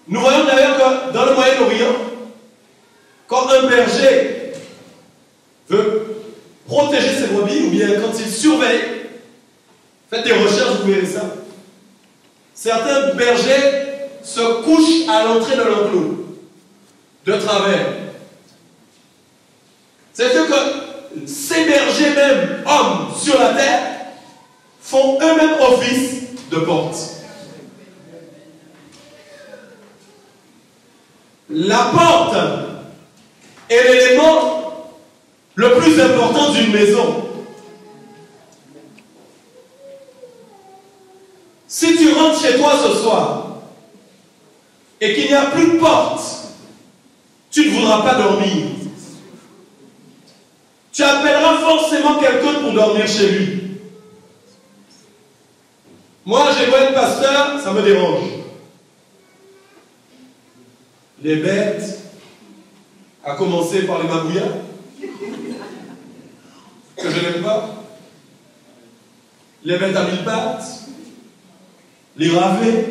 Nous voyons d'ailleurs que dans le Moyen-Orient, quand un berger veut protéger ses brebis, ou bien quand il surveille, faites des recherches, vous verrez ça. Certains bergers se couchent à l'entrée de l'enclos, de travers. C'est-à-dire que ces bergers même, hommes sur la terre, font eux-mêmes office de porte. La porte est l'élément le plus important d'une maison. Si tu rentres chez toi ce soir et qu'il n'y a plus de porte, tu ne voudras pas dormir. Tu appelleras forcément quelqu'un pour dormir chez lui. Moi, j'ai beau être pasteur, ça me dérange. Les bêtes, à commencer par les magouillas, que je n'aime pas, les bêtes à 1000 pattes, les ravets,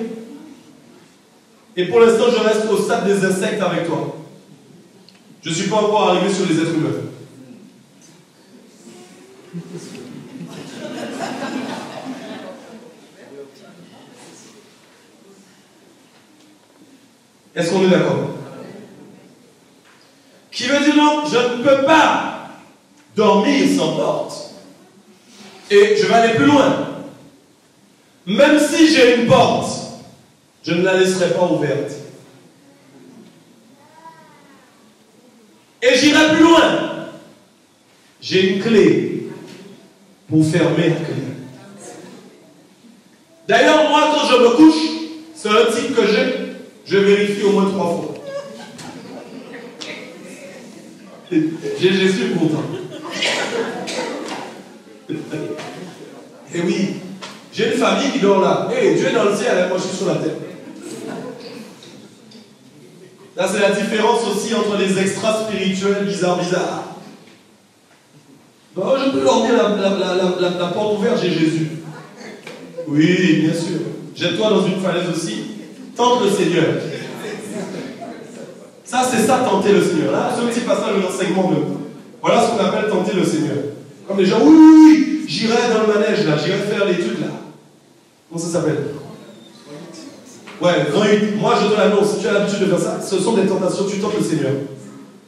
et pour l'instant, je reste au stade des insectes avec toi. Je ne suis pas encore arrivé sur les êtres humains. Est-ce qu'on est d'accord? Qui veut dire non, je ne peux pas dormir sans porte. Et je vais aller plus loin. Même si j'ai une porte, je ne la laisserai pas ouverte. Et j'irai plus loin. J'ai une clé pour fermer la clé. D'ailleurs, moi, quand je me couche, c'est un type que j'ai. Je vérifie au moins 3 fois. J'ai Jésus pourtant. Et oui, j'ai une famille qui dort là. Hey, Dieu est dans le ciel, moi je suis sur la terre. Là, c'est la différence aussi entre les extras spirituels bizarres. Bon, je peux dormir la porte ouverte, j'ai Jésus. Oui, bien sûr. Jette-toi dans une falaise aussi. Tente le Seigneur. Ça, c'est ça, tenter le Seigneur. Là, ce petit passage de l'enseignement, voilà ce qu'on appelle tenter le Seigneur. Comme les gens, oui, j'irai dans le manège, là, j'irai faire les trucs, là. Comment ça s'appelle? Ouais, 28. Moi, je te l'annonce, si tu as l'habitude de faire ça, ce sont des tentations, tu tentes le Seigneur.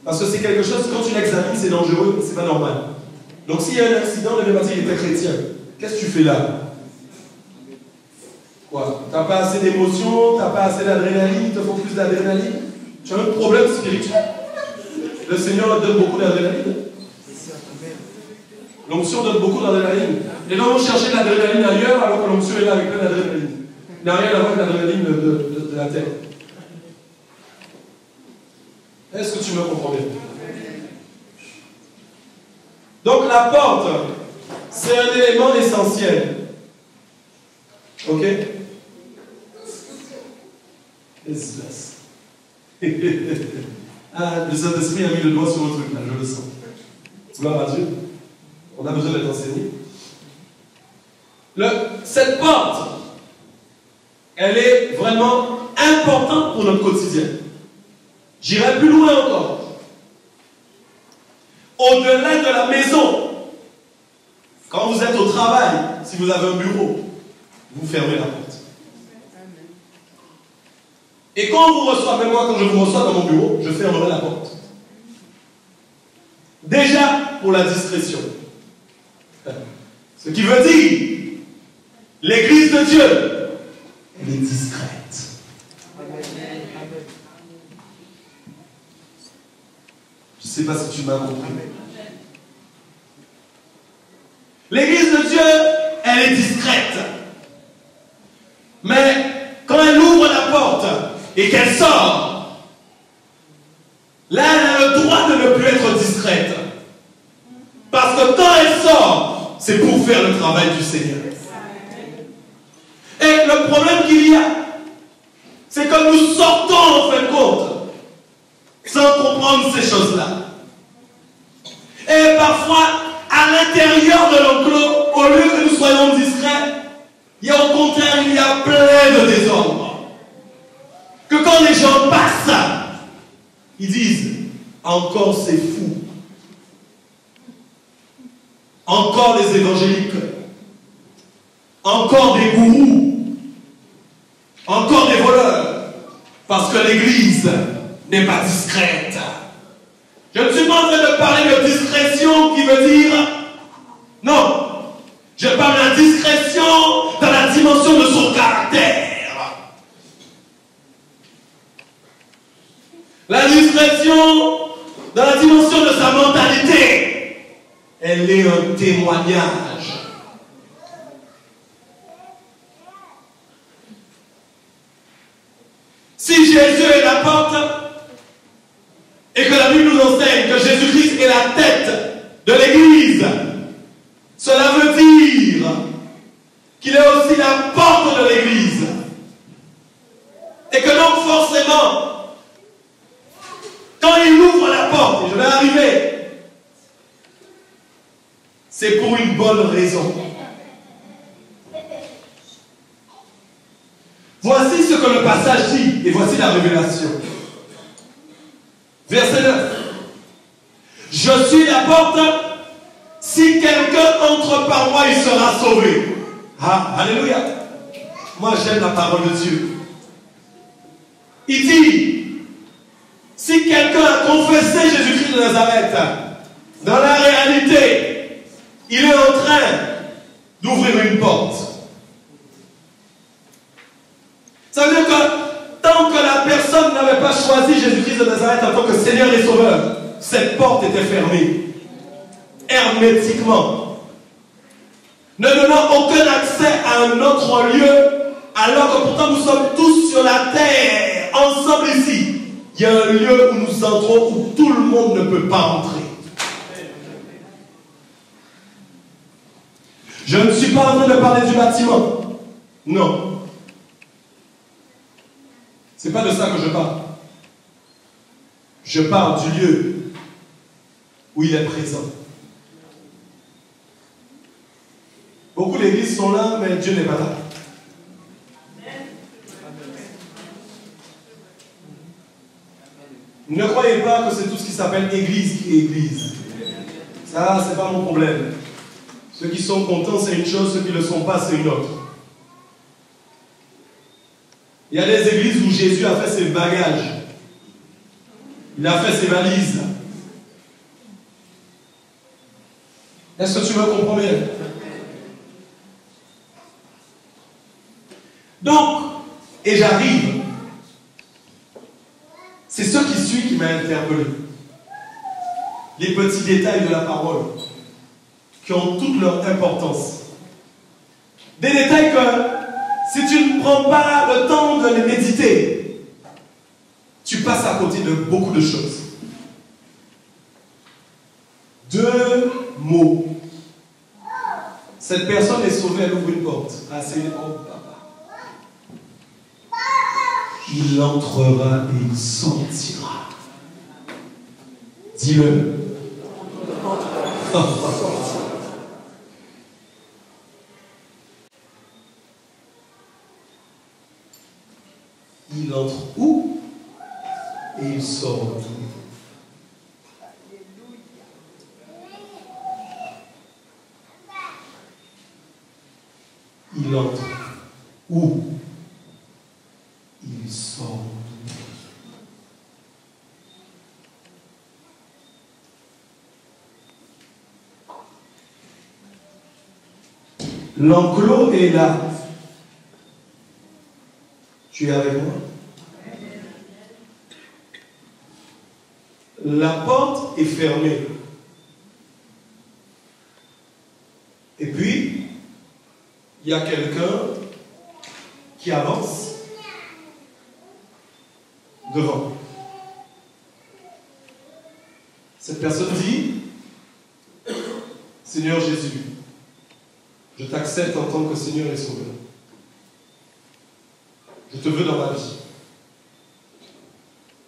Parce que c'est quelque chose, quand tu l'examines, c'est dangereux, c'est pas normal. Donc, s'il y a un accident, le matin, il était chrétien. Qu'est-ce que tu fais là? Quoi? T'as pas assez d'émotion, t'as pas assez d'adrénaline, il te faut plus d'adrénaline. Tu as un problème spirituel. Le Seigneur donne beaucoup d'adrénaline. L'onction donne beaucoup d'adrénaline. Les gens vont chercher de l'adrénaline ailleurs alors que l'onction est là avec plein d'adrénaline. Il n'a rien à voir avec l'adrénaline de la terre. Est-ce que tu me comprends bien? Donc la porte, c'est un élément essentiel. Ok? Qu'est-ce qui se passe? Ah, le Saint-Esprit a mis le doigt sur le truc là, je le sens. Gloire à Dieu. On a besoin d'être enseigné. Cette porte, elle est vraiment importante pour notre quotidien. J'irai plus loin encore. Au-delà de la maison, Quand vous êtes au travail, si vous avez un bureau, vous fermez la porte. Et quand on vous reçoit, même moi quand je vous reçois dans mon bureau, je fermerai la porte. Déjà pour la discrétion. Ce qui veut dire, l'Église de Dieu, elle est discrète. Je ne sais pas si tu m'as compris. L'Église de Dieu, elle est discrète. Mais quand elle ouvre la porte et qu'elle sort, là, elle a le droit de ne plus être discrète. Parce que quand elle sort, c'est pour faire le travail du Seigneur. Et le problème qu'il y a, c'est que nous sortons en fin de compte sans comprendre ces choses-là. Et parfois, à l'intérieur de l'enclos, au lieu que nous soyons discrets, il y a au contraire, il y a plein de désordre. Que quand les gens passent, ils disent, encore c'est fou. Encore les évangéliques. Encore des gourous. Encore des voleurs. Parce que l'Église n'est pas discrète. Je ne suis pas en train de parler de discrétion qui veut dire... Non. Je parle de discrétion dans la dimension de son caractère. La discrétion dans la dimension de sa mentalité. Elle est un témoignage. Si Jésus est la porte, et que la Bible nous enseigne que Jésus-Christ est la tête de l'Église, cela veut dire qu'il est aussi la porte de l'Église. Et que donc forcément, quand il ouvre la porte, et je vais arriver, c'est pour une bonne raison. Voici ce que le passage dit, et voici la révélation. Verset 9. Je suis la porte, si quelqu'un entre par moi, il sera sauvé. Ah, alléluia. Moi, j'aime la parole de Dieu. Il dit, si quelqu'un a confessé Jésus-Christ de Nazareth, dans la réalité, il est en train d'ouvrir une porte. Ça veut dire que tant que la personne n'avait pas choisi Jésus-Christ de Nazareth en tant que Seigneur et Sauveur, cette porte était fermée, hermétiquement, ne donnant aucun accès à un autre lieu, alors que pourtant nous sommes tous sur la terre, ensemble ici. Il y a un lieu où nous entrons, où tout le monde ne peut pas entrer. Je ne suis pas en train de parler du bâtiment. Non. C'est pas de ça que je parle. Je parle du lieu où il est présent. Beaucoup d'églises sont là, mais Dieu n'est pas là. Ne croyez pas que c'est tout ce qui s'appelle église qui est église. Ça, c'est pas mon problème. Ceux qui sont contents, c'est une chose, ceux qui ne le sont pas, c'est une autre. Il y a des églises où Jésus a fait ses bagages. Il a fait ses valises. Est-ce que tu me comprends bien? Donc, et j'arrive. C'est ce qui suit qui m'a interpellé. Les petits détails de la parole qui ont toute leur importance. Des détails que, si tu ne prends pas le temps de les méditer, tu passes à côté de beaucoup de choses. 2 mots. Cette personne est sauvée, elle ouvre une porte. Ah, c'est une porte, papa. Il entrera et il sortira. Dis-le. Il entre où? Et il sort d'où? il entre. Où? Il sort. L'enclos est là. Tu es avec moi? La porte est fermée. Et puis, il y a quelqu'un qui avance devant. Cette personne dit, Seigneur Jésus, je t'accepte en tant que Seigneur et Sauveur. Je te veux dans ma vie.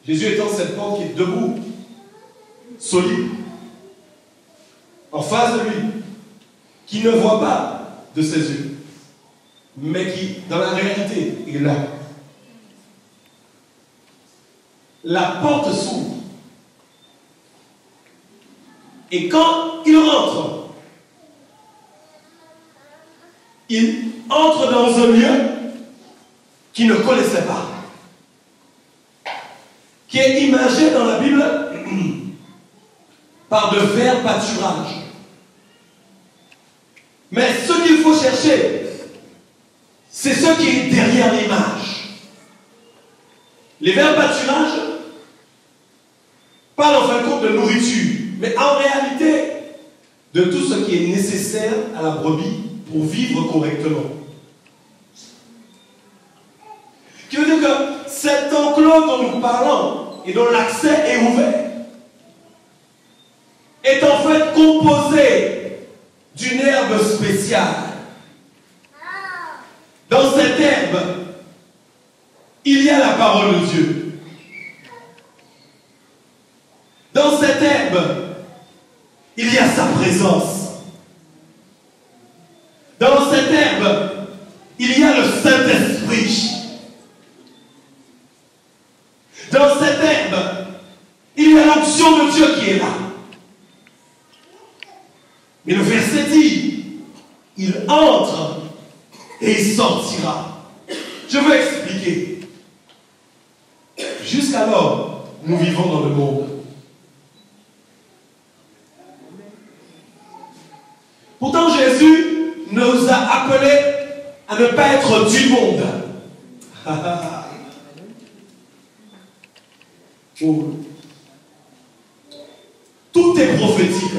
Jésus étant cette porte qui est debout, solide, en face de lui, qui ne voit pas de ses yeux, mais qui, dans la réalité, est là. La porte s'ouvre. Et quand il rentre dans un lieu qu'il ne connaissait pas, qui est imagé dans la Bible par de verts pâturages. Mais ce qu'il faut chercher, c'est ce qui est derrière l'image. Les verts pâturages parlent en fin de compte de nourriture, mais en réalité, de tout ce qui est nécessaire à la brebis pour vivre correctement. Qui veut dire que cet enclos dont nous parlons et dont l'accès est ouvert est en fait composé d'une herbe spéciale. Dans cette herbe, il y a la parole de Dieu. Dans cette herbe, il y a sa présence. Dans cette herbe, il y a le Saint-Esprit. Dans cette herbe, il y a l'onction de Dieu qui est là. Mais le verset dit, il entre et il sortira. Je veux expliquer. Jusqu'alors, nous vivons dans le monde. Pourtant, Jésus nous a appelés à ne pas être du monde. Oh. Tout est prophétique.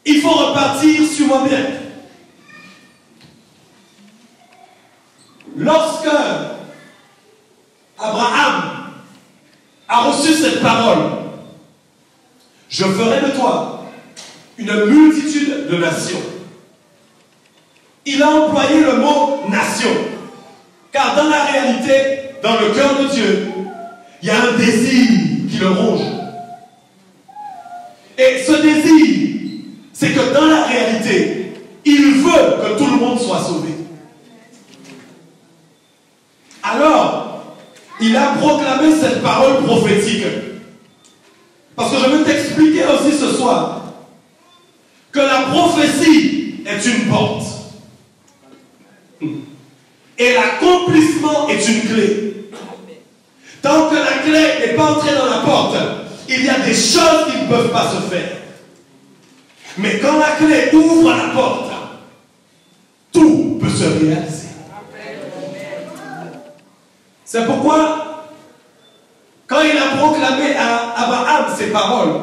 Il faut repartir sur moi-même. Lorsque Abraham a reçu cette parole, je ferai de toi une multitude de nations. Il a employé le mot nation. Car dans la réalité, dans le cœur de Dieu, il y a un désir qui le ronge. Et ce désir, c'est que dans la réalité, il veut que tout le monde soit sauvé. Alors, il a proclamé cette parole prophétique. Parce que je veux t'expliquer aussi ce soir que la prophétie est une porte. Et l'accomplissement est une clé. Tant que la clé n'est pas entrée dans la porte, il y a des choses qui ne peuvent pas se faire. Mais quand la clé ouvre la porte, tout peut se réaliser. C'est pourquoi, quand il a proclamé à Abraham ces paroles,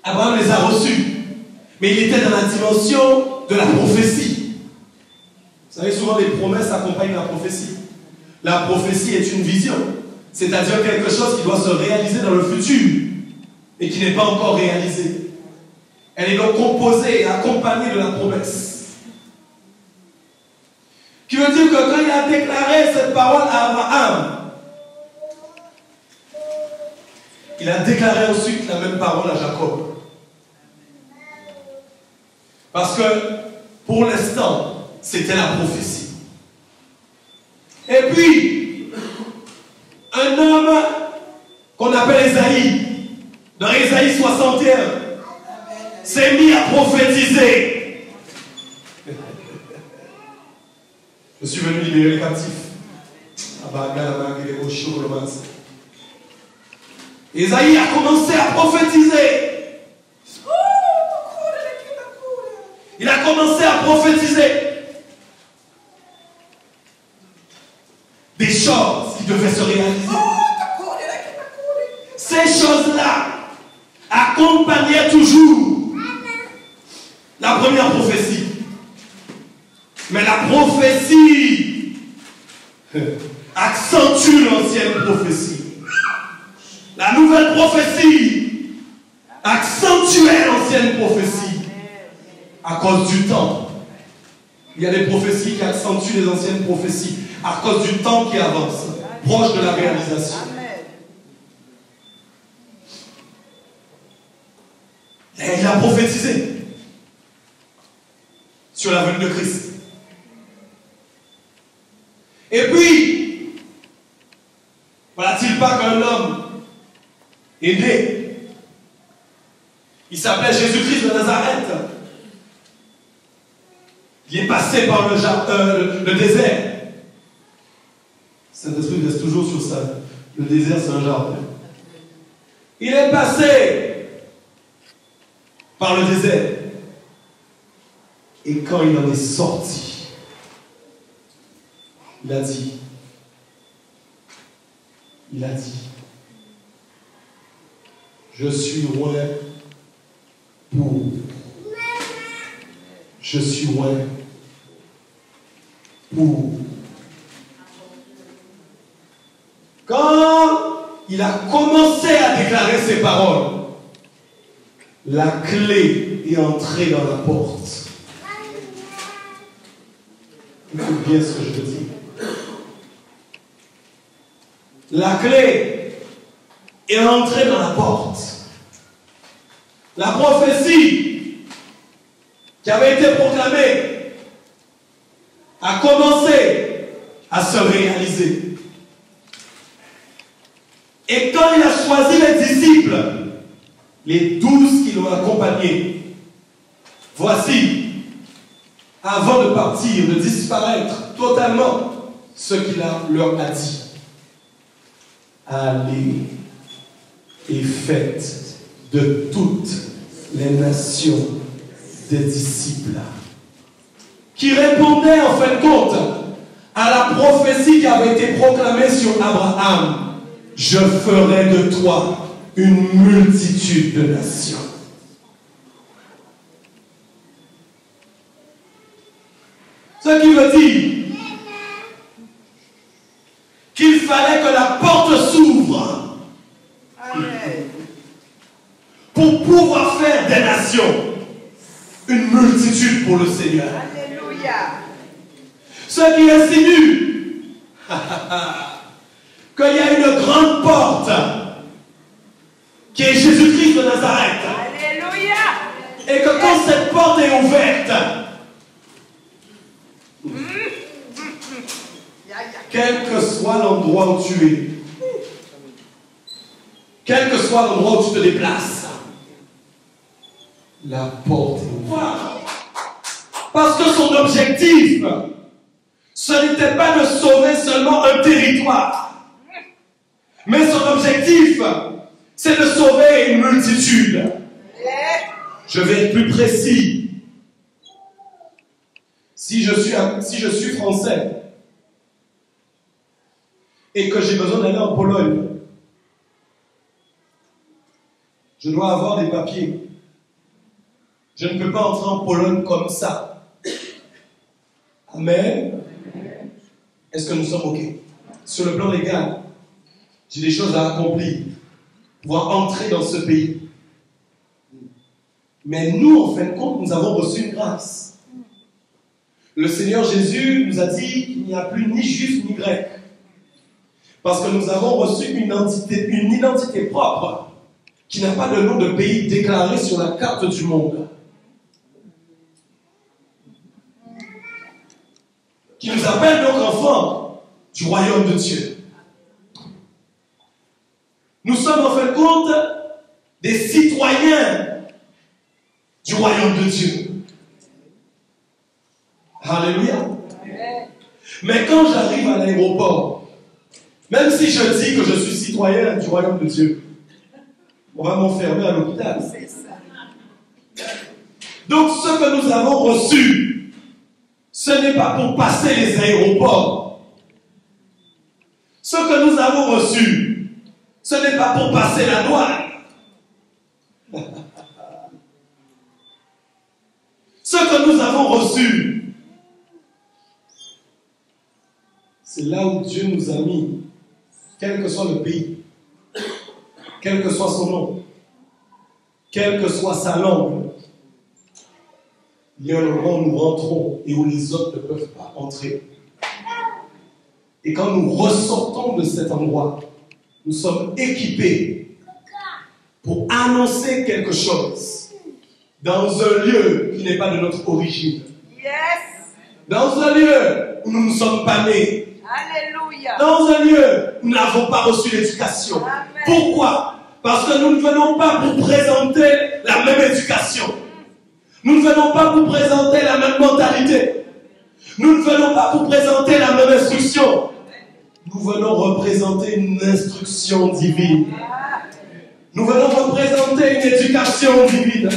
Abraham les a reçues. Mais il était dans la dimension de la prophétie. Vous savez, souvent les promesses accompagnent la prophétie. La prophétie est une vision, c'est-à-dire quelque chose qui doit se réaliser dans le futur et qui n'est pas encore réalisé. Elle est donc composée et accompagnée de la promesse. Qui veut dire que quand il a déclaré cette parole à Abraham, il a déclaré ensuite la même parole à Jacob. Parce que, pour l'instant, c'était la prophétie. Et puis, un homme qu'on appelle Ésaïe, dans Ésaïe 61, s'est mis à prophétiser. Je suis venu libérer les captifs. Isaïe a commencé à prophétiser. Il a commencé à prophétiser des choses qui devaient se réaliser. Ces choses-là accompagnaient toujours la première prophétie. Mais la prophétie accentue l'ancienne prophétie. La nouvelle prophétie accentuait l'ancienne prophétie. À cause du temps. Il y a des prophéties qui accentuent les anciennes prophéties à cause du temps qui avance, proche de la réalisation. Et il a prophétisé sur la venue de Christ. Et puis, voilà-t-il pas qu'un homme est né? Il s'appelait Jésus-Christ de Nazareth. Il est passé par le désert. Saint-Esprit reste toujours sur ça. Le désert, c'est un jardin. Il est passé par le désert. Et quand il en est sorti, il a dit, je suis loin pour. Je suis loin pour. Quand il a commencé à déclarer ces paroles, la clé est entrée dans la porte. Écoute bien ce que je te dis. La clé est entrée dans la porte. La prophétie qui avait été proclamée a commencé à se réaliser. Et quand il a choisi les disciples, les 12 qui l'ont accompagné, voici, avant de partir, de disparaître totalement, ce qu'il leur a dit. Allez et faites de toutes les nations des disciples, qui répondaient en fin de compte à la prophétie qui avait été proclamée sur Abraham. Je ferai de toi une multitude de nations. Ce qui veut dire qu'il fallait que la porte s'ouvre pour pouvoir faire des nations une multitude pour le Seigneur. Alléluia. Ce qui insinue qu'il y a une grande porte qui est Jésus-Christ de Nazareth. Alléluia. Et que quand cette porte est ouverte, quel que soit l'endroit où tu es, quel que soit l'endroit où tu te déplaces, la porte est ouverte. Parce que son objectif, ce n'était pas de sauver seulement un territoire, mais son objectif, c'est de sauver une multitude. Je vais être plus précis. Si je suis français et que j'ai besoin d'aller en Pologne, je dois avoir des papiers. Je ne peux pas entrer en Pologne comme ça. Amen. Est-ce que nous sommes OK? Sur le plan légal, j'ai des choses à accomplir. Pouvoir entrer dans ce pays. Mais nous, en fin de compte, nous avons reçu une grâce. Le Seigneur Jésus nous a dit qu'il n'y a plus ni juif ni grec. Parce que nous avons reçu une identité propre qui n'a pas de nom de pays déclaré sur la carte du monde. Qui nous appelle donc enfants du royaume de Dieu. Nous sommes en fin de compte des citoyens royaume de Dieu. Alléluia. Mais quand j'arrive à l'aéroport, même si je dis que je suis citoyen du royaume de Dieu, on va m'enfermer à l'hôpital. Donc ce que nous avons reçu, ce n'est pas pour passer les aéroports. Ce que nous avons reçu, ce n'est pas pour passer la douane. Ce que nous avons reçu, c'est là où Dieu nous a mis, quel que soit le pays, quel que soit son nom, quelle que soit sa langue. Il y a un moment où nous rentrons et où les autres ne peuvent pas entrer. Et quand nous ressortons de cet endroit, nous sommes équipés pour annoncer quelque chose dans un lieu qui n'est pas de notre origine. Yes. Dans un lieu où nous ne sommes pas nés. Alléluia. Dans un lieu où nous n'avons pas reçu l'éducation. Amen. Pourquoi? Parce que nous ne venons pas pour présenter la même éducation. Nous ne venons pas pour présenter la même mentalité. Nous ne venons pas pour présenter la même instruction. Nous venons représenter une instruction divine. Nous venons représenter une éducation divine.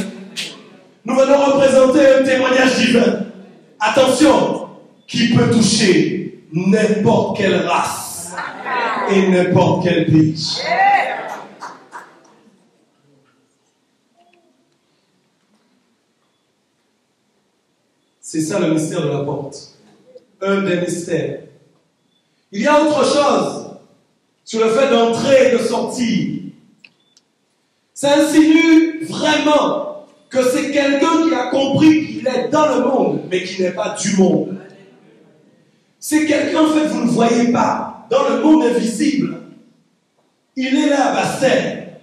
Nous venons représenter un témoignage divin. Attention, qui peut toucher n'importe quelle race et n'importe quel pays. C'est ça le mystère de la porte. Un des mystères. Il y a autre chose sur le fait d'entrer et de sortir. Ça insinue vraiment que c'est quelqu'un qui a compris qu'il est dans le monde, mais qui n'est pas du monde. C'est quelqu'un, en fait, vous ne le voyez pas, dans le monde invisible. Il est là à Bassel,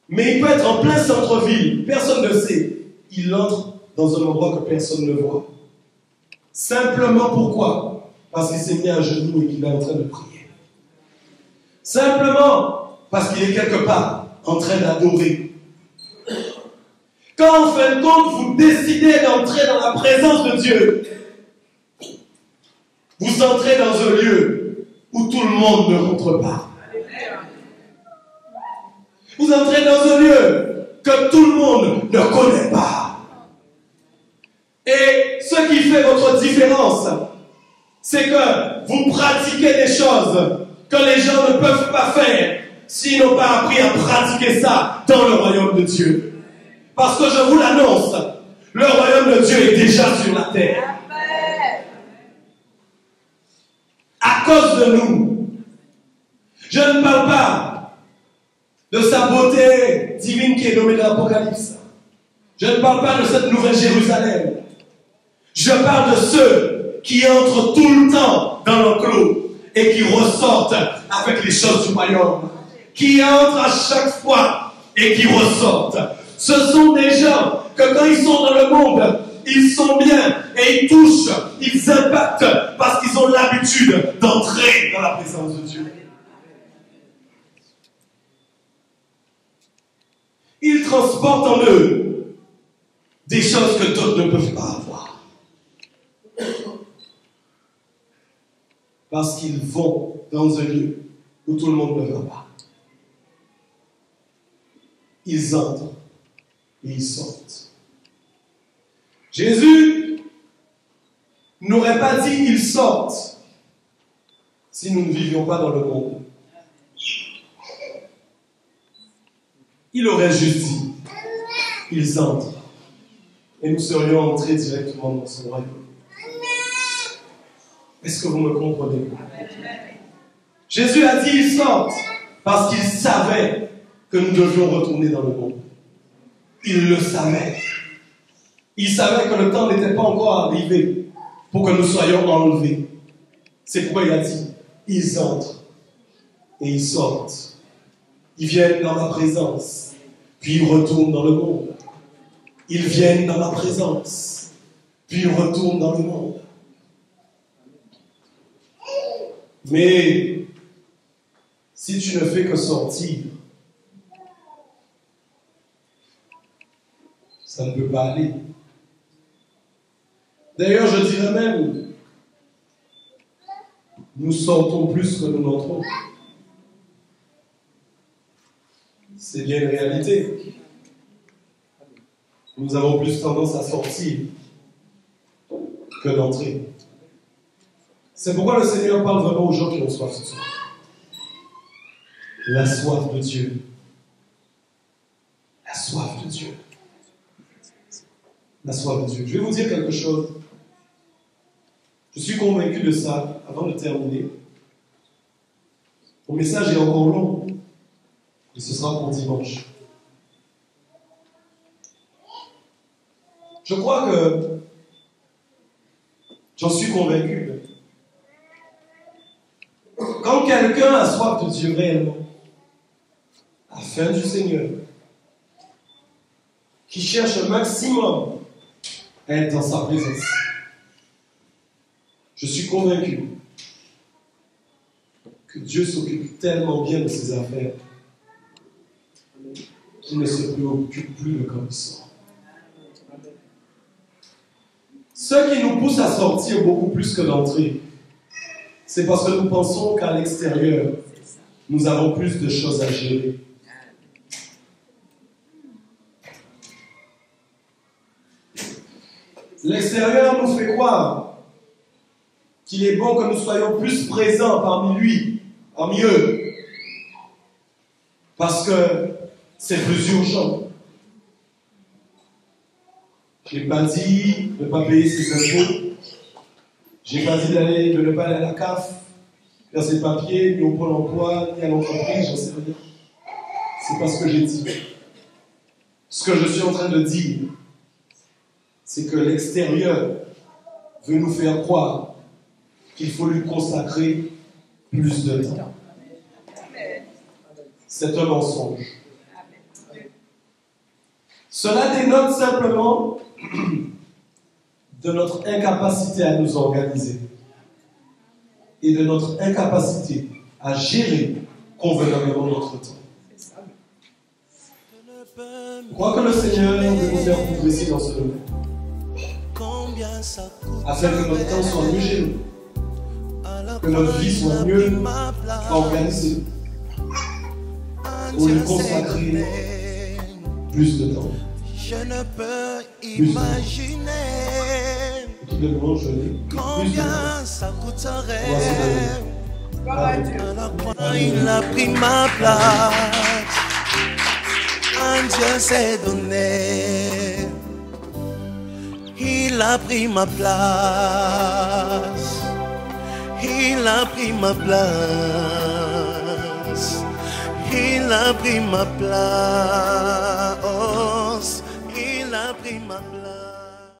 mais il peut être en plein centre-ville, personne ne sait. Il entre dans un endroit que personne ne voit. Simplement pourquoi? Parce qu'il s'est mis à genoux et qu'il est en train de prier. Simplement parce qu'il est quelque part en train d'adorer. Quand en fin de compte vous décidez d'entrer dans la présence de Dieu, vous entrez dans un lieu où tout le monde ne rentre pas. Vous entrez dans un lieu que tout le monde ne connaît pas. Et ce qui fait votre différence, c'est que vous pratiquez des choses que les gens ne peuvent pas faire s'ils n'ont pas appris à pratiquer ça dans le royaume de Dieu. Parce que je vous l'annonce, le royaume de Dieu est déjà sur la terre. À cause de nous. Je ne parle pas de sa beauté divine qui est nommée dans l'Apocalypse. Je ne parle pas de cette nouvelle Jérusalem. Je parle de ceux qui entrent tout le temps dans l'enclos et qui ressortent avec les choses du royaume. Qui entrent à chaque fois et qui ressortent. Ce sont des gens que quand ils sont dans le monde, ils sont bien et ils touchent, ils impactent parce qu'ils ont l'habitude d'entrer dans la présence de Dieu. Ils transportent en eux des choses que d'autres ne peuvent pas avoir. Parce qu'ils vont dans un lieu où tout le monde ne va pas. Ils entrent et ils sortent. Jésus n'aurait pas dit ils sortent si nous ne vivions pas dans le monde. Il aurait juste dit ils entrent et nous serions entrés directement dans son royaume. Est-ce que vous me comprenez? Jésus a dit ils sortent parce qu'il savait que nous devions retourner dans le monde. Il le savait. Il savait que le temps n'était pas encore arrivé pour que nous soyons enlevés. C'est pourquoi il a dit ils entrent et ils sortent. Ils viennent dans ma présence, puis ils retournent dans le monde. Ils viennent dans ma présence, puis ils retournent dans le monde. Mais si tu ne fais que sortir, ça ne peut pas aller. D'ailleurs, je dirais même, nous sortons plus que nous n'entrons. C'est bien une réalité. Nous avons plus tendance à sortir que d'entrer. C'est pourquoi le Seigneur parle vraiment aux gens qui ont soif ce soir. La soif de Dieu. La soif de Dieu. La soif de Dieu. Je vais vous dire quelque chose. Je suis convaincu de ça avant de terminer. Mon message est encore long, et ce sera pour dimanche. Je crois que j'en suis convaincu. Quand quelqu'un a soif de Dieu réellement, à la fin du Seigneur, qui cherche un maximum à être dans sa présence, je suis convaincu que Dieu s'occupe tellement bien de ses affaires qu'il ne se préoccupe plus de quand il sort. Ce qui nous pousse à sortir beaucoup plus que d'entrer, c'est parce que nous pensons qu'à l'extérieur, nous avons plus de choses à gérer. L'extérieur nous fait croire qu'il est bon que nous soyons plus présents parmi lui, parmi eux, parce que c'est plus urgent. Je n'ai pas dit de ne pas payer ses impôts. Je n'ai pas dit de ne pas aller à la CAF, faire ses papiers, ni au Pôle emploi, ni à l'entreprise, j'en sais rien. C'est pas ce que j'ai dit. Ce que je suis en train de dire, c'est que l'extérieur veut nous faire croire qu'il faut lui consacrer plus de temps. C'est un mensonge. Cela dénote simplement de notre incapacité à nous organiser et de notre incapacité à gérer convenablement notre temps. Je crois que le Seigneur veut nous faire progresser dans ce domaine, afin que notre temps soit mieux géré, que notre vie soit mieux organisée, pour lui consacrer plus de temps. Je ne peux imaginer combien ça coûterait. Alors il a pris ma place. Un Dieu s'est donné. Il a pris ma place. Il a pris ma place. Il a pris ma place. Oh.